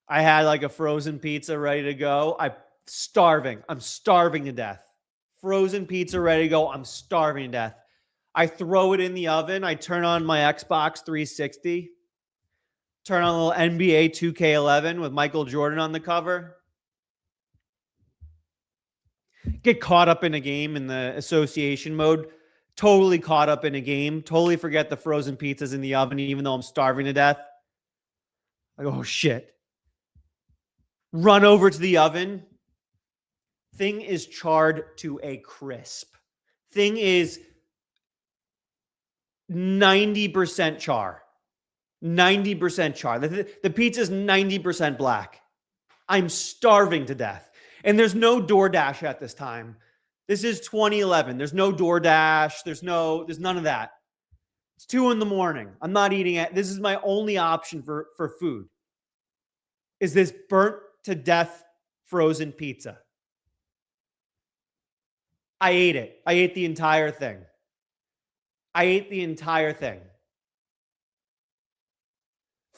I had like a frozen pizza ready to go. I'm starving to death. Frozen pizza ready to go. I'm starving to death. I throw it in the oven. I turn on my Xbox 360. Turn on a little NBA 2K11 with Michael Jordan on the cover. Get caught up in a game in the association mode. Totally caught up in a game. Totally forget the frozen pizzas in the oven, even though I'm starving to death. I go, oh, shit. Run over to the oven. Thing is charred to a crisp. Thing is 90% char. 90% char. The pizza's 90% black. I'm starving to death. And there's no DoorDash at this time. This is 2011. There's no DoorDash. There's none of that. It's 2 a.m. I'm not eating it. This is my only option for food. Is this burnt to death frozen pizza? I ate it. I ate the entire thing.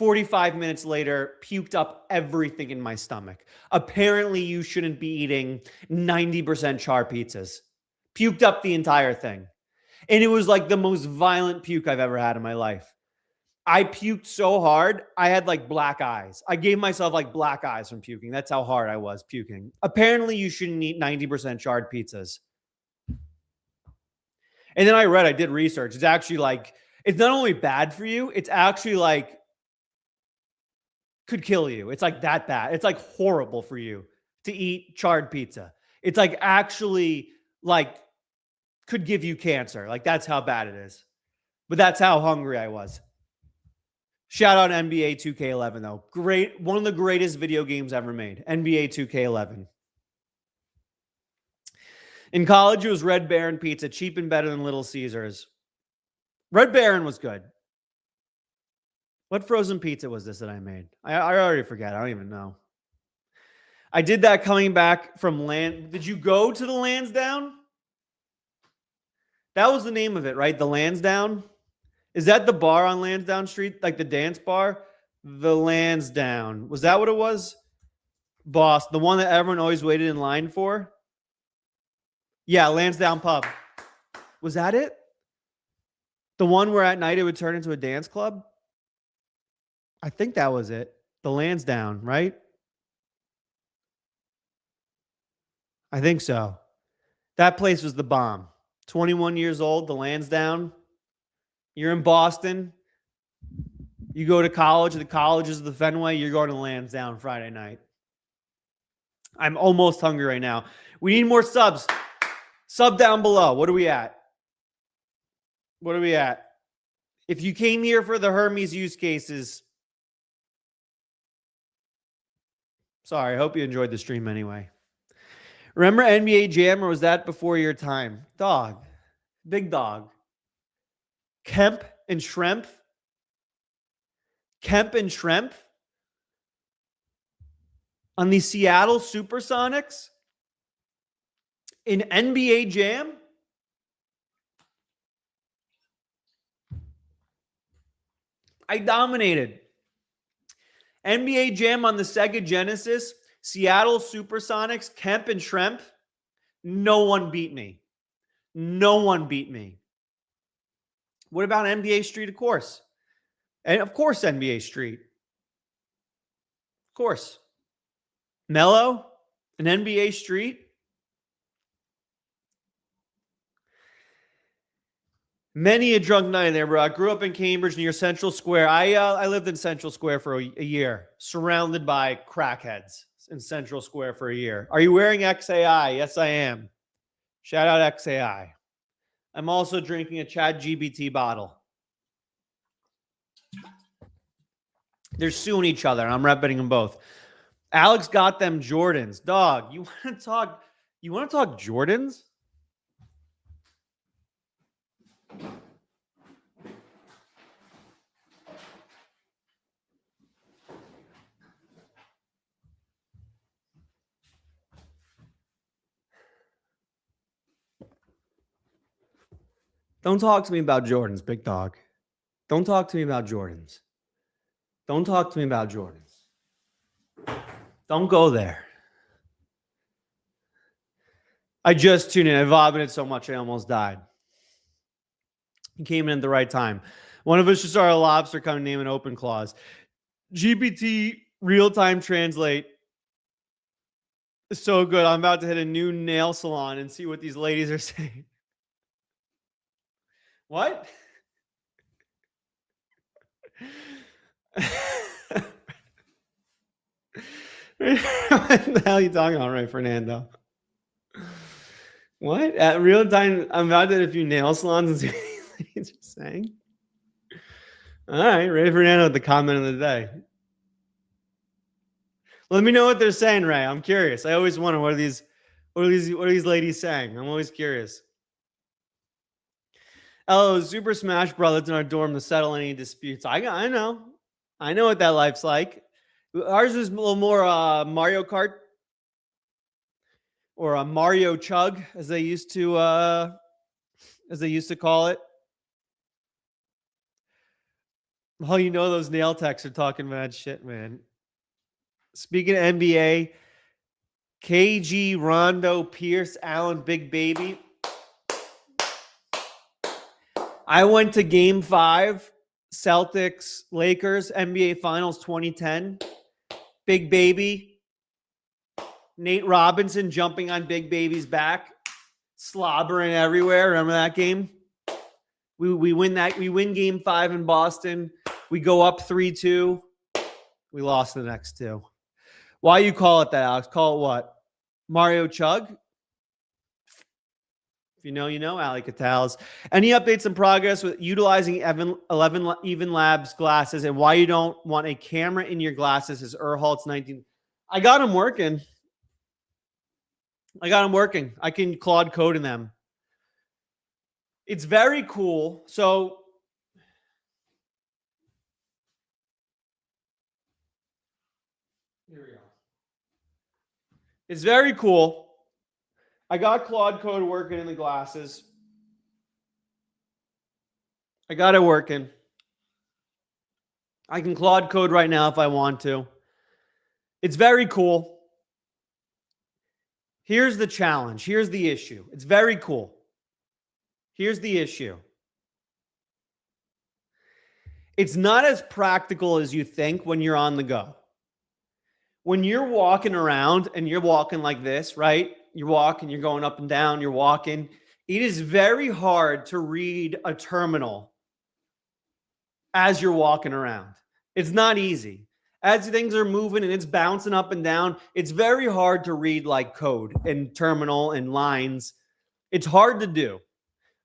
45 minutes later, puked up everything in my stomach. Apparently, you shouldn't be eating 90% char pizzas. Puked up the entire thing. And it was like the most violent puke I've ever had in my life. I puked so hard, I had like black eyes. I gave myself like black eyes from puking. That's how hard I was puking. Apparently, you shouldn't eat 90% charred pizzas. And then I did research. It's actually like, it's not only bad for you, it's actually like, could kill you. It's like that bad. It's like horrible for you to eat charred pizza. It's like actually like could give you cancer. Like that's how bad it is. But that's how hungry I was. Shout out NBA 2K11 though. Great, one of the greatest video games ever made. NBA 2K11. In college, it was Red Baron pizza, cheap and better than Little Caesars. Red Baron was good. What frozen pizza was this that I made? I already forget. I don't even know. I did that coming back from Land. Did you go to the Lansdowne? That was the name of it, right? The Lansdowne? Is that the bar on Lansdowne Street? Like the dance bar? The Lansdowne. Was that what it was? Boss, the one that everyone always waited in line for? Yeah, Lansdowne Pub. Was that it? The one where at night it would turn into a dance club? I think that was it. The Lansdowne, right? I think so. That place was the bomb. 21 years old, the Lansdowne. You're in Boston. You go to college. The colleges of the Fenway. You're going to Lansdowne Friday night. I'm almost hungry right now. We need more subs. Sub down below. What are we at? What are we at? If you came here for the Hermes use cases, sorry, I hope you enjoyed the stream anyway. Remember NBA Jam, or was that before your time? Dog. Big dog. Kemp and Shrimp. Kemp and Shrimp on the Seattle Supersonics in NBA Jam. I dominated. NBA Jam on the Sega Genesis, Seattle Supersonics, Kemp and Shrimp. No one beat me. No one beat me. What about NBA Street? Of course. And of course, NBA Street. Of course. Mello and NBA Street. Many a drunk night there, bro. I grew up in Cambridge near Central Square. I lived in Central Square for a year, surrounded by crackheads in Central Square for a year. Are you wearing XAI? Yes, I am. Shout out XAI. I'm also drinking a ChatGPT bottle. They're suing each other, and I'm repping them both. Alex got them Jordans. Dog, you want to talk Jordans? Don't talk to me about Jordans, big dog. Don't talk to me about Jordans. Don't talk to me about Jordans. Don't go there. I just tuned in. I vomited so much I almost died. He came in at the right time. One of us should start a lobster kind of name an OpenClaw. GPT real-time translate is so good. I'm about to hit a new nail salon and see what these ladies are saying. What? What the hell are you talking about, right, Fernando? What? At real time, I'm about to hit a few nail salons and see what these ladies are saying. All right, Ray Fernando with the comment of the day. Let me know what they're saying, Ray. I'm curious. I always wonder what are these ladies saying? I'm always curious. Oh, Super Smash Brothers in our dorm to settle any disputes. I know what that life's like. Ours is a little more Mario Kart or a Mario Chug, as they used to call it. Well, you know those nail techs are talking mad shit, man. Speaking of NBA, KG, Rondo, Pierce, Allen, Big Baby. I went to Game 5, Celtics, Lakers, NBA Finals 2010. Big Baby, Nate Robinson jumping on Big Baby's back, slobbering everywhere. Remember that game? We win that. We win Game 5 in Boston. We go up 3-2. We lost the next two. Why you call it that, Alex? Call it what? Mario Chug? If you know, you know. Ali Catals. Any updates and progress with utilizing 11 Even Labs glasses, and why you don't want a camera in your glasses? Is Erhalt's 19? I got them working. I can Claude code in them. It's very cool. So here we go. It's very cool. I got Claude code working in the glasses. I got it working. I can Claude code right now if I want to. It's very cool. Here's the challenge. Here's the issue. It's very cool. Here's the issue. It's not as practical as you think when you're on the go. When you're walking around and you're walking like this, right? You're walking, you're going up and down, you're walking. It is very hard to read a terminal as you're walking around. It's not easy. As things are moving and it's bouncing up and down, it's very hard to read like code and terminal and lines. It's hard to do.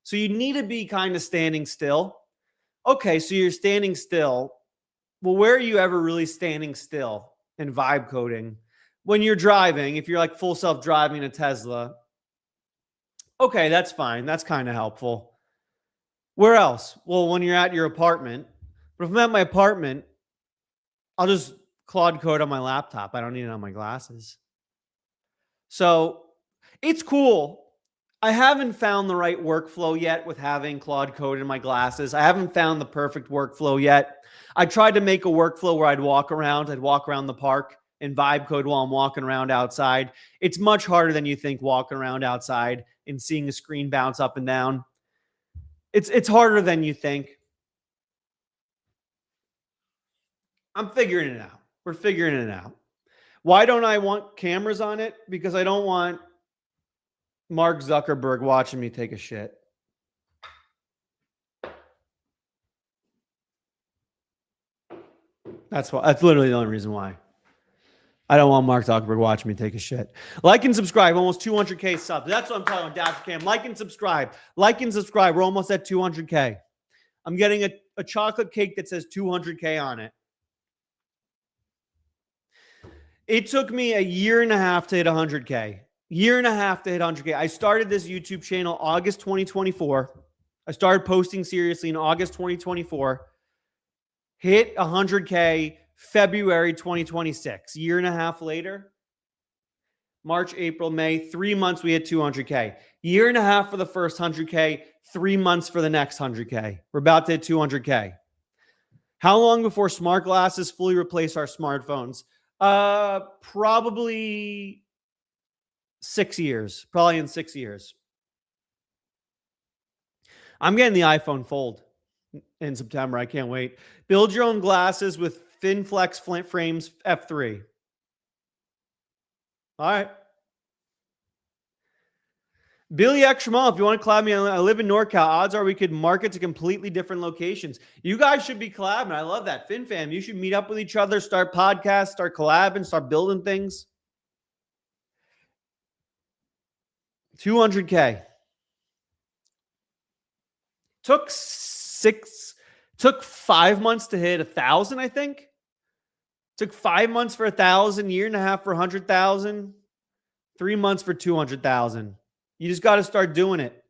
So you need to be kind of standing still. Okay, so you're standing still. Well, where are you ever really standing still in vibe coding? When you're driving, if you're like full self-driving a Tesla, okay, that's fine. That's kind of helpful. Where else? Well, when you're at your apartment. But if I'm at my apartment, I'll just Claude code on my laptop. I don't need it on my glasses. So it's cool. I haven't found the right workflow yet with having Claude code in my glasses. I haven't found the perfect workflow yet. I tried to make a workflow where I'd walk around the park and vibe code while I'm walking around outside. It's much harder than you think walking around outside and seeing a screen bounce up and down. It's harder than you think. I'm figuring it out. We're figuring it out. Why don't I want cameras on it? Because I don't want Mark Zuckerberg watching me take a shit. That's why. That's literally the only reason why. I don't want Mark Zuckerberg watching me take a shit. Like and subscribe. Almost 200K subs. That's what I'm talking about. Dash Cam. Like and subscribe. Like and subscribe. We're almost at 200K. I'm getting a chocolate cake that says 200K on it. It took me a year and a half to hit 100K. Year and a half to hit 100K. I started this YouTube channel August 2024. I started posting seriously in August 2024. Hit 100K February 2026. Year and a half later, March, April, May, 3 months we hit 200K. Year and a half for the first 100K, 3 months for the next 100K. We're about to hit 200K. How long before smart glasses fully replace our smartphones? Probably 6 years. Probably in 6 years. I'm getting the iPhone Fold in September. I can't wait. Build your own glasses with FinFlex Flint Frames F3. All right. Billy Extramal, if you want to collab me, I live in NorCal. Odds are we could market to completely different locations. You guys should be collabing. I love that. FinFam, you should meet up with each other, start podcasts, start collabing, start building things. 200K. Took 5 months to hit 1,000, I think. Took 5 months for 1,000, year and a half for 100,000, 3 months for 200,000. You just got to start doing it.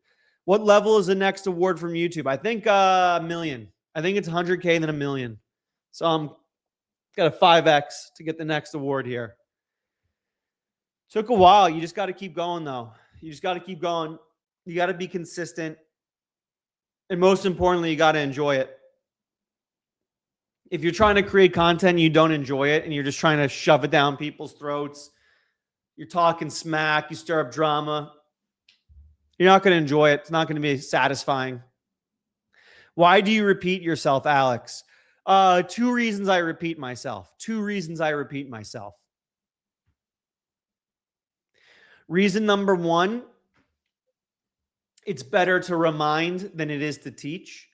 What level is the next award from YouTube? I think a million. I think it's 100K and then a million. So I'm got a 5X to get the next award here. Took a while. You just got to keep going, though. You just got to keep going. You got to be consistent. And most importantly, you got to enjoy it. If you're trying to create content, you don't enjoy it, and you're just trying to shove it down people's throats, you're talking smack, you stir up drama, you're not going to enjoy it. It's not going to be satisfying. Why do you repeat yourself, Alex? 2 reasons I repeat myself. 2 reasons I repeat myself. Reason number 1, it's better to remind than it is to teach.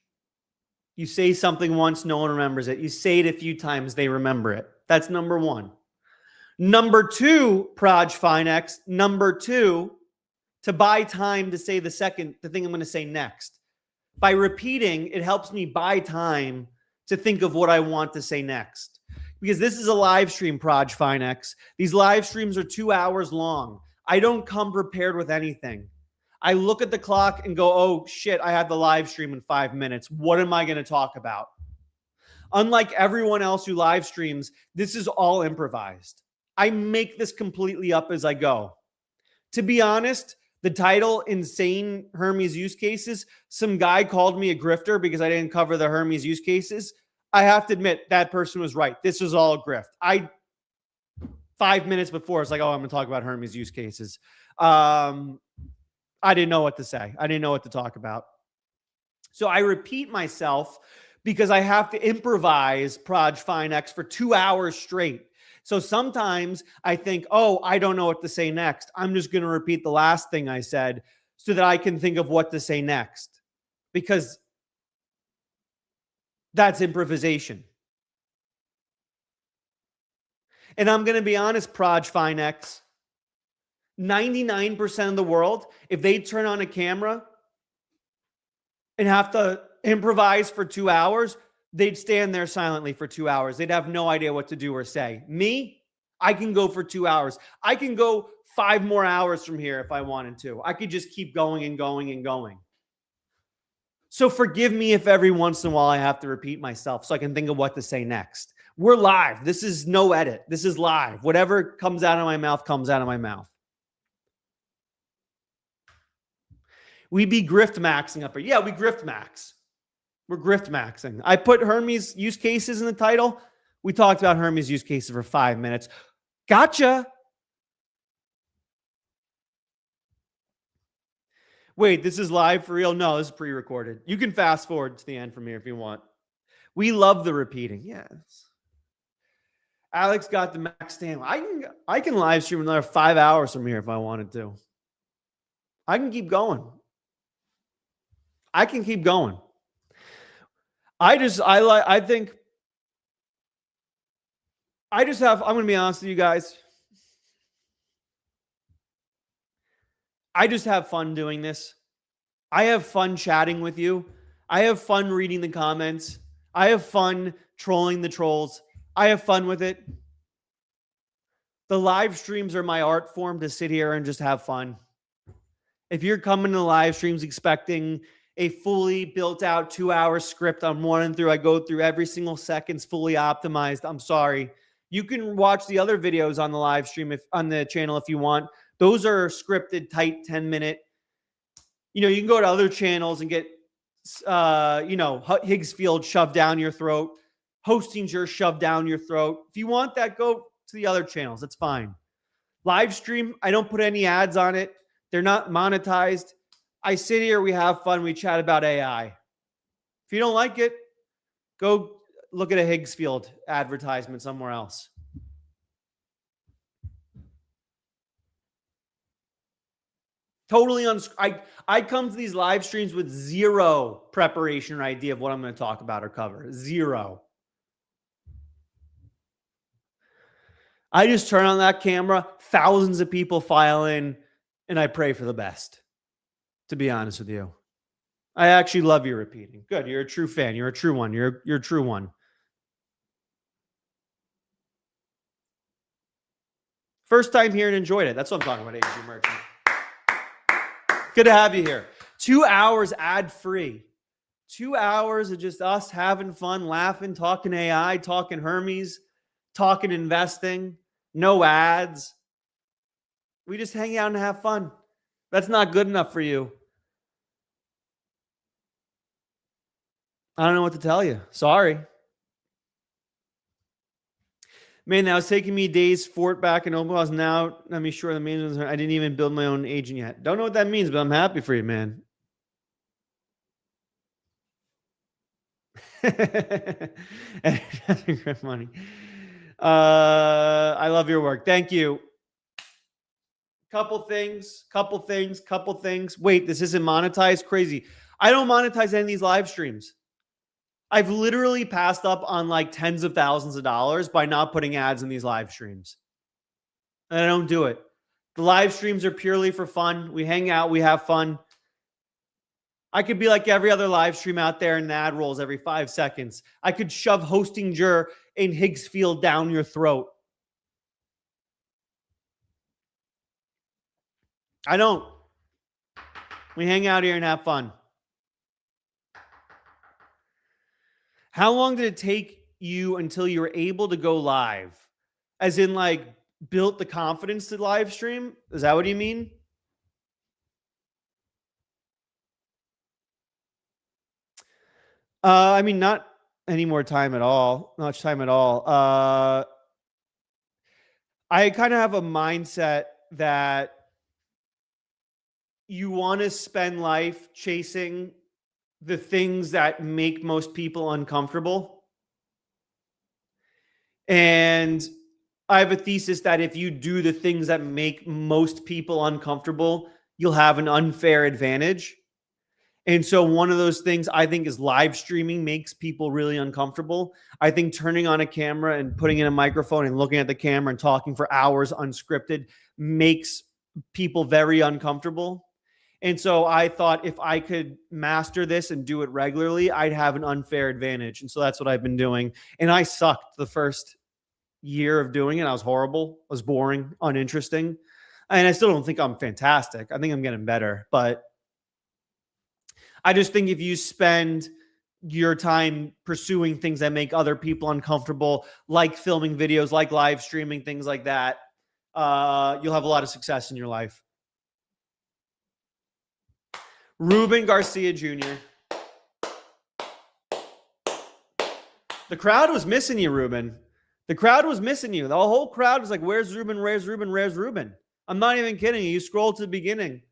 You say something once, no one remembers it. You say it a few times, they remember it. That's number 1. Number 2, Proj Finex. Number 2, to buy time to say the thing I'm going to say next. By repeating, it helps me buy time to think of what I want to say next. Because this is a live stream, Proj Finex. These live streams are 2 hours long. I don't come prepared with anything. I look at the clock and go, oh shit, I have the live stream in 5 minutes. What am I going to talk about? Unlike everyone else who live streams, this is all improvised. I make this completely up as I go. To be honest, the title, Insane Hermes Use Cases, some guy called me a grifter because I didn't cover the Hermes use cases. I have to admit, that person was right. This was all a grift. 5 minutes before, it's like, oh, I'm going to talk about Hermes use cases. I didn't know what to say. I didn't know what to talk about. So I repeat myself because I have to improvise Proj Finex for 2 hours straight. So sometimes I think, oh, I don't know what to say next. I'm just going to repeat the last thing I said so that I can think of what to say next. Because that's improvisation. And I'm going to be honest, Proj Finex, 99% of the world, if they turn on a camera and have to improvise for 2 hours, they'd stand there silently for 2 hours. They'd have no idea what to do or say. Me, I can go for 2 hours. I can go 5 more hours from here if I wanted to. I could just keep going and going and going. So forgive me if every once in a while I have to repeat myself so I can think of what to say next. We're live. This is no edit. This is live. Whatever comes out of my mouth comes out of my mouth. We be grift maxing up here. Yeah, we grift max. We're grift maxing. I put Hermes use cases in the title. We talked about Hermes use cases for 5 minutes. Gotcha. Wait, this is live for real? No, this is pre-recorded. You can fast forward to the end from here if you want. We love the repeating. Yes. Alex got the max stand. I can live stream another 5 hours from here if I wanted to. I can keep going. I can keep going. I'm going to be honest with you guys. I just have fun doing this. I have fun chatting with you. I have fun reading the comments. I have fun trolling the trolls. I have fun with it. The live streams are my art form to sit here and just have fun. If you're coming to live streams expecting a fully built out 2 hour script I'm running through, I go through every single second's fully optimized, I'm sorry. You can watch the other videos on the live stream on the channel if you want. Those are scripted, tight, 10-minute. You can go to other channels and get, Higgsfield shoved down your throat. Hosting's shoved down your throat. If you want that, go to the other channels. That's fine. Live stream, I don't put any ads on it. They're not monetized. I sit here, we have fun, we chat about AI. If you don't like it, go look at a Higgsfield advertisement somewhere else. Totally I come to these live streams with zero preparation or idea of what I'm going to talk about or cover. Zero. I just turn on that camera, thousands of people file in, and I pray for the best. To be honest with you, I actually love your repeating. Good. You're a true fan. You're a true one. You're a true one. First time here and enjoyed it. That's what I'm talking about, AG Merchant. Good to have you here. 2 hours ad-free. 2 hours of just us having fun, laughing, talking AI, talking Hermes, talking investing, no ads. We just hang out and have fun. That's not good enough for you. I don't know what to tell you. Sorry. Man, that was taking me days for it back in OpenClaw. Now, let me sure the main. I didn't even build my own agent yet. Don't know what that means, but I'm happy for you, man. Money. I love your work. Thank you. Couple things. Wait, this isn't monetized? Crazy. I don't monetize any of these live streams. I've literally passed up on like tens of thousands of dollars by not putting ads in these live streams. And I don't do it. The live streams are purely for fun. We hang out, we have fun. I could be like every other live stream out there and the ad rolls every 5 seconds. I could shove Hostinger in Higgsfield down your throat. I don't. We hang out here and have fun. How long did it take you until you were able to go live? As in, like, built the confidence to live stream? Is that what you mean? I mean, not any more time at all. Not much time at all. I kind of have a mindset that you want to spend life chasing the things that make most people uncomfortable. And I have a thesis that if you do the things that make most people uncomfortable, you'll have an unfair advantage. And so one of those things I think is live streaming makes people really uncomfortable. I think turning on a camera and putting in a microphone and looking at the camera and talking for hours unscripted makes people very uncomfortable. And so I thought if I could master this and do it regularly, I'd have an unfair advantage. And so that's what I've been doing. And I sucked the first year of doing it. I was horrible. I was boring, uninteresting. And I still don't think I'm fantastic. I think I'm getting better. But I just think if you spend your time pursuing things that make other people uncomfortable, like filming videos, like live streaming, things like that, you'll have a lot of success in your life. Ruben Garcia Jr. The crowd was missing you, Ruben. The crowd was missing you. The whole crowd was like, where's Ruben? Where's Ruben? Where's Ruben? I'm not even kidding you. You scroll to the beginning.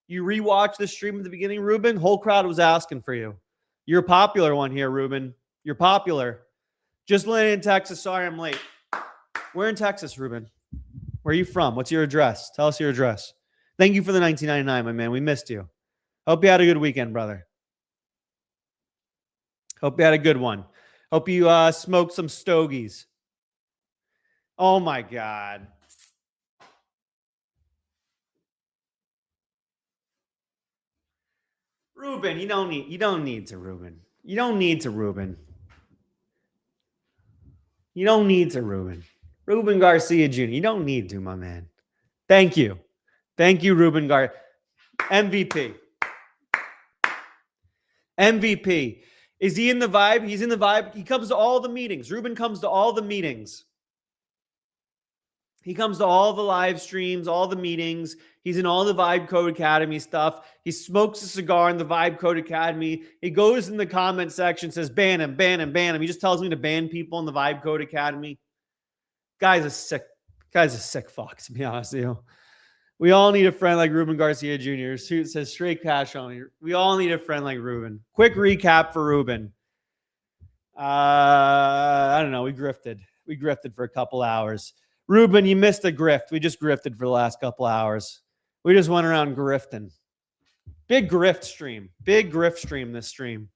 You rewatch the stream at the beginning, Ruben. Whole crowd was asking for you. You're a popular one here, Ruben. You're popular. Just landed in Texas. Sorry, I'm late. Where in Texas, Ruben? Where are you from? What's your address? Tell us your address. Thank you for the $19.99, my man. We missed you. Hope you had a good weekend, brother. Hope you had a good one. Hope you smoked some stogies. Oh my God. Ruben, you don't need to, Ruben. You don't need to, Ruben. You don't need to, Ruben. Ruben Garcia Jr. You don't need to, my man. Thank you. Thank you, Ruben Garcia. MVP. MVP. Is he in the vibe? He's in the vibe. He comes to all the meetings. Ruben comes to all the meetings. He comes to all the live streams, all the meetings. He's in all the Vibe Code Academy stuff. He smokes a cigar in the Vibe Code Academy. He goes in the comment section, says, ban him, ban him, ban him. He just tells me to ban people in the Vibe Code Academy. Guy's a sick fuck, to be honest with you. We all need a friend like Ruben Garcia Jr. Suit says straight cash only. We all need a friend like Ruben. Quick recap for Ruben. I don't know. We grifted. We grifted for a couple hours. Ruben, you missed a grift. We just grifted for the last couple hours. We just went around grifting. Big grift stream. Big grift stream this stream.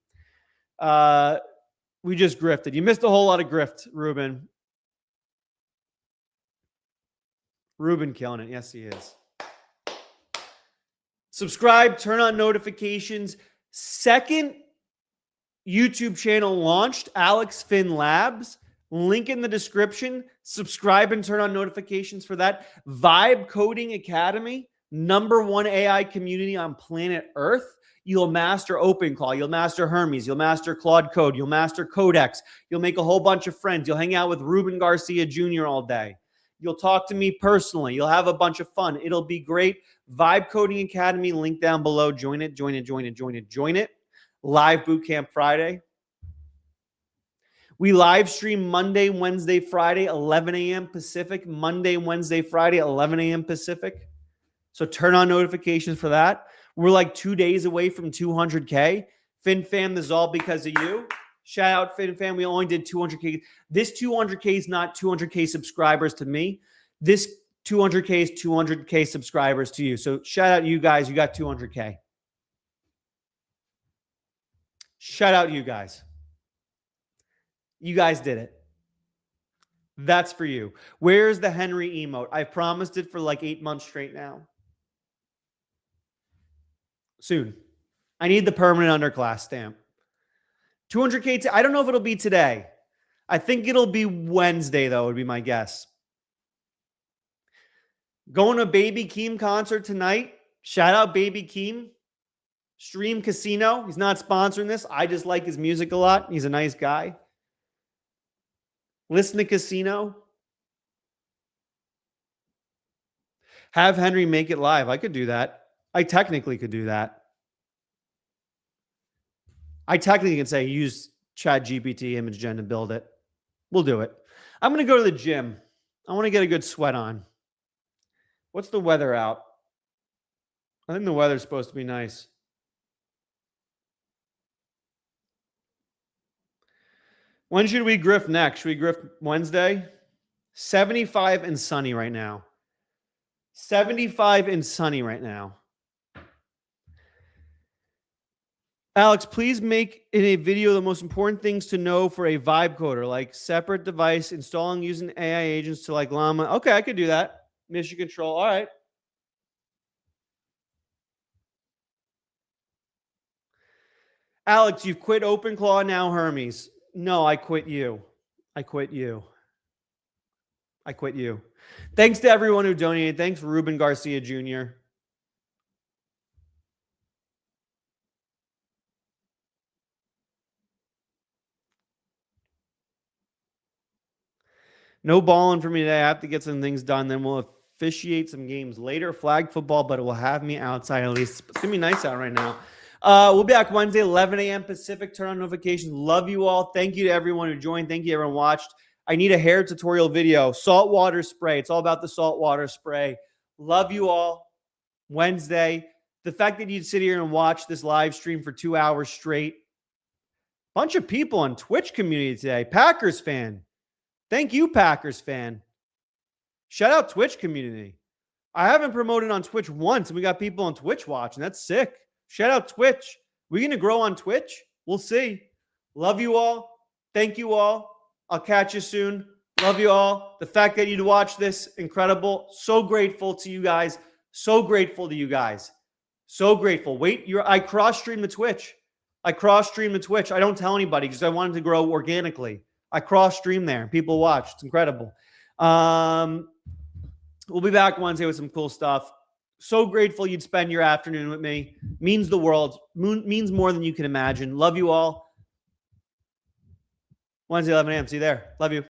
We just grifted. You missed a whole lot of grift, Ruben. Ruben killing it. Yes, he is. Subscribe, turn on notifications. Second YouTube channel launched, Alex Finn Labs. Link in the description. Subscribe and turn on notifications for that. Vibe Coding Academy, #1 AI community on planet Earth. You'll master OpenClaw. You'll master Hermes. You'll master Claude Code. You'll master Codex. You'll make a whole bunch of friends. You'll hang out with Ruben Garcia Jr. all day. You'll talk to me personally. You'll have a bunch of fun. It'll be great. Vibe Coding Academy, link down below. Join it, join it, join it, join it, join it. Live Bootcamp Friday. We live stream Monday, Wednesday, Friday, 11 a.m. Pacific. Monday, Wednesday, Friday, 11 a.m. Pacific. So turn on notifications for that. We're like 2 days away from 200K. FinFam, this is all because of you. Shout out FinFam. We only did 200K. This 200K is not 200K subscribers to me. This 200K is 200K subscribers to you. So shout out you guys. You got 200K. Shout out you guys. You guys did it. That's for you. Where's the Henry emote? I've promised it for like 8 months straight now. Soon. I need the permanent underclass stamp. 200K. I don't know if it'll be today. I think it'll be Wednesday, though, would be my guess. Going to Baby Keem concert tonight. Shout out Baby Keem. Stream Casino. He's not sponsoring this. I just like his music a lot. He's a nice guy. Listen to Casino. Have Henry make it live. I could do that. I technically could do that. I technically can say use ChatGPT image gen to build it. We'll do it. I'm going to go to the gym. I want to get a good sweat on. What's the weather out? I think the weather's supposed to be nice. When should we grift next? Should we grift Wednesday? 75 and sunny right now. 75 and sunny right now. Alex, please make in a video the most important things to know for a vibe coder, like separate device, installing using AI agents to like Llama. Okay, I could do that. Mission control. All right. Alex, you've quit OpenClaw, now Hermes. No, I quit you. I quit you. I quit you. Thanks to everyone who donated. Thanks, Ruben Garcia Jr. No balling for me today. I have to get some things done. Then we'll officiate some games later. Flag football, but it will have me outside at least. It's going to be nice out right now. We'll be back Wednesday, 11 a.m. Pacific. Turn on notifications. Love you all. Thank you to everyone who joined. Thank you everyone who watched. I need a hair tutorial video. Saltwater spray. It's all about the saltwater spray. Love you all. Wednesday. The fact that you'd sit here and watch this live stream for 2 hours straight. Bunch of people on Twitch community today. Packers fan. Thank you, Packers fan. Shout out Twitch community. I haven't promoted on Twitch once, and we got people on Twitch watching. That's sick. Shout out Twitch. We're going to grow on Twitch. We'll see. Love you all. Thank you all. I'll catch you soon. Love you all. The fact that you'd watch this, incredible. So grateful to you guys. So grateful to you guys. So grateful. Wait, I cross-stream the Twitch. I cross-stream the Twitch. I don't tell anybody because I wanted to grow organically. I cross-stream there. People watch. It's incredible. We'll be back Wednesday with some cool stuff. So grateful you'd spend your afternoon with me. Means the world. Means more than you can imagine. Love you all. Wednesday, 11 a.m. See you there. Love you.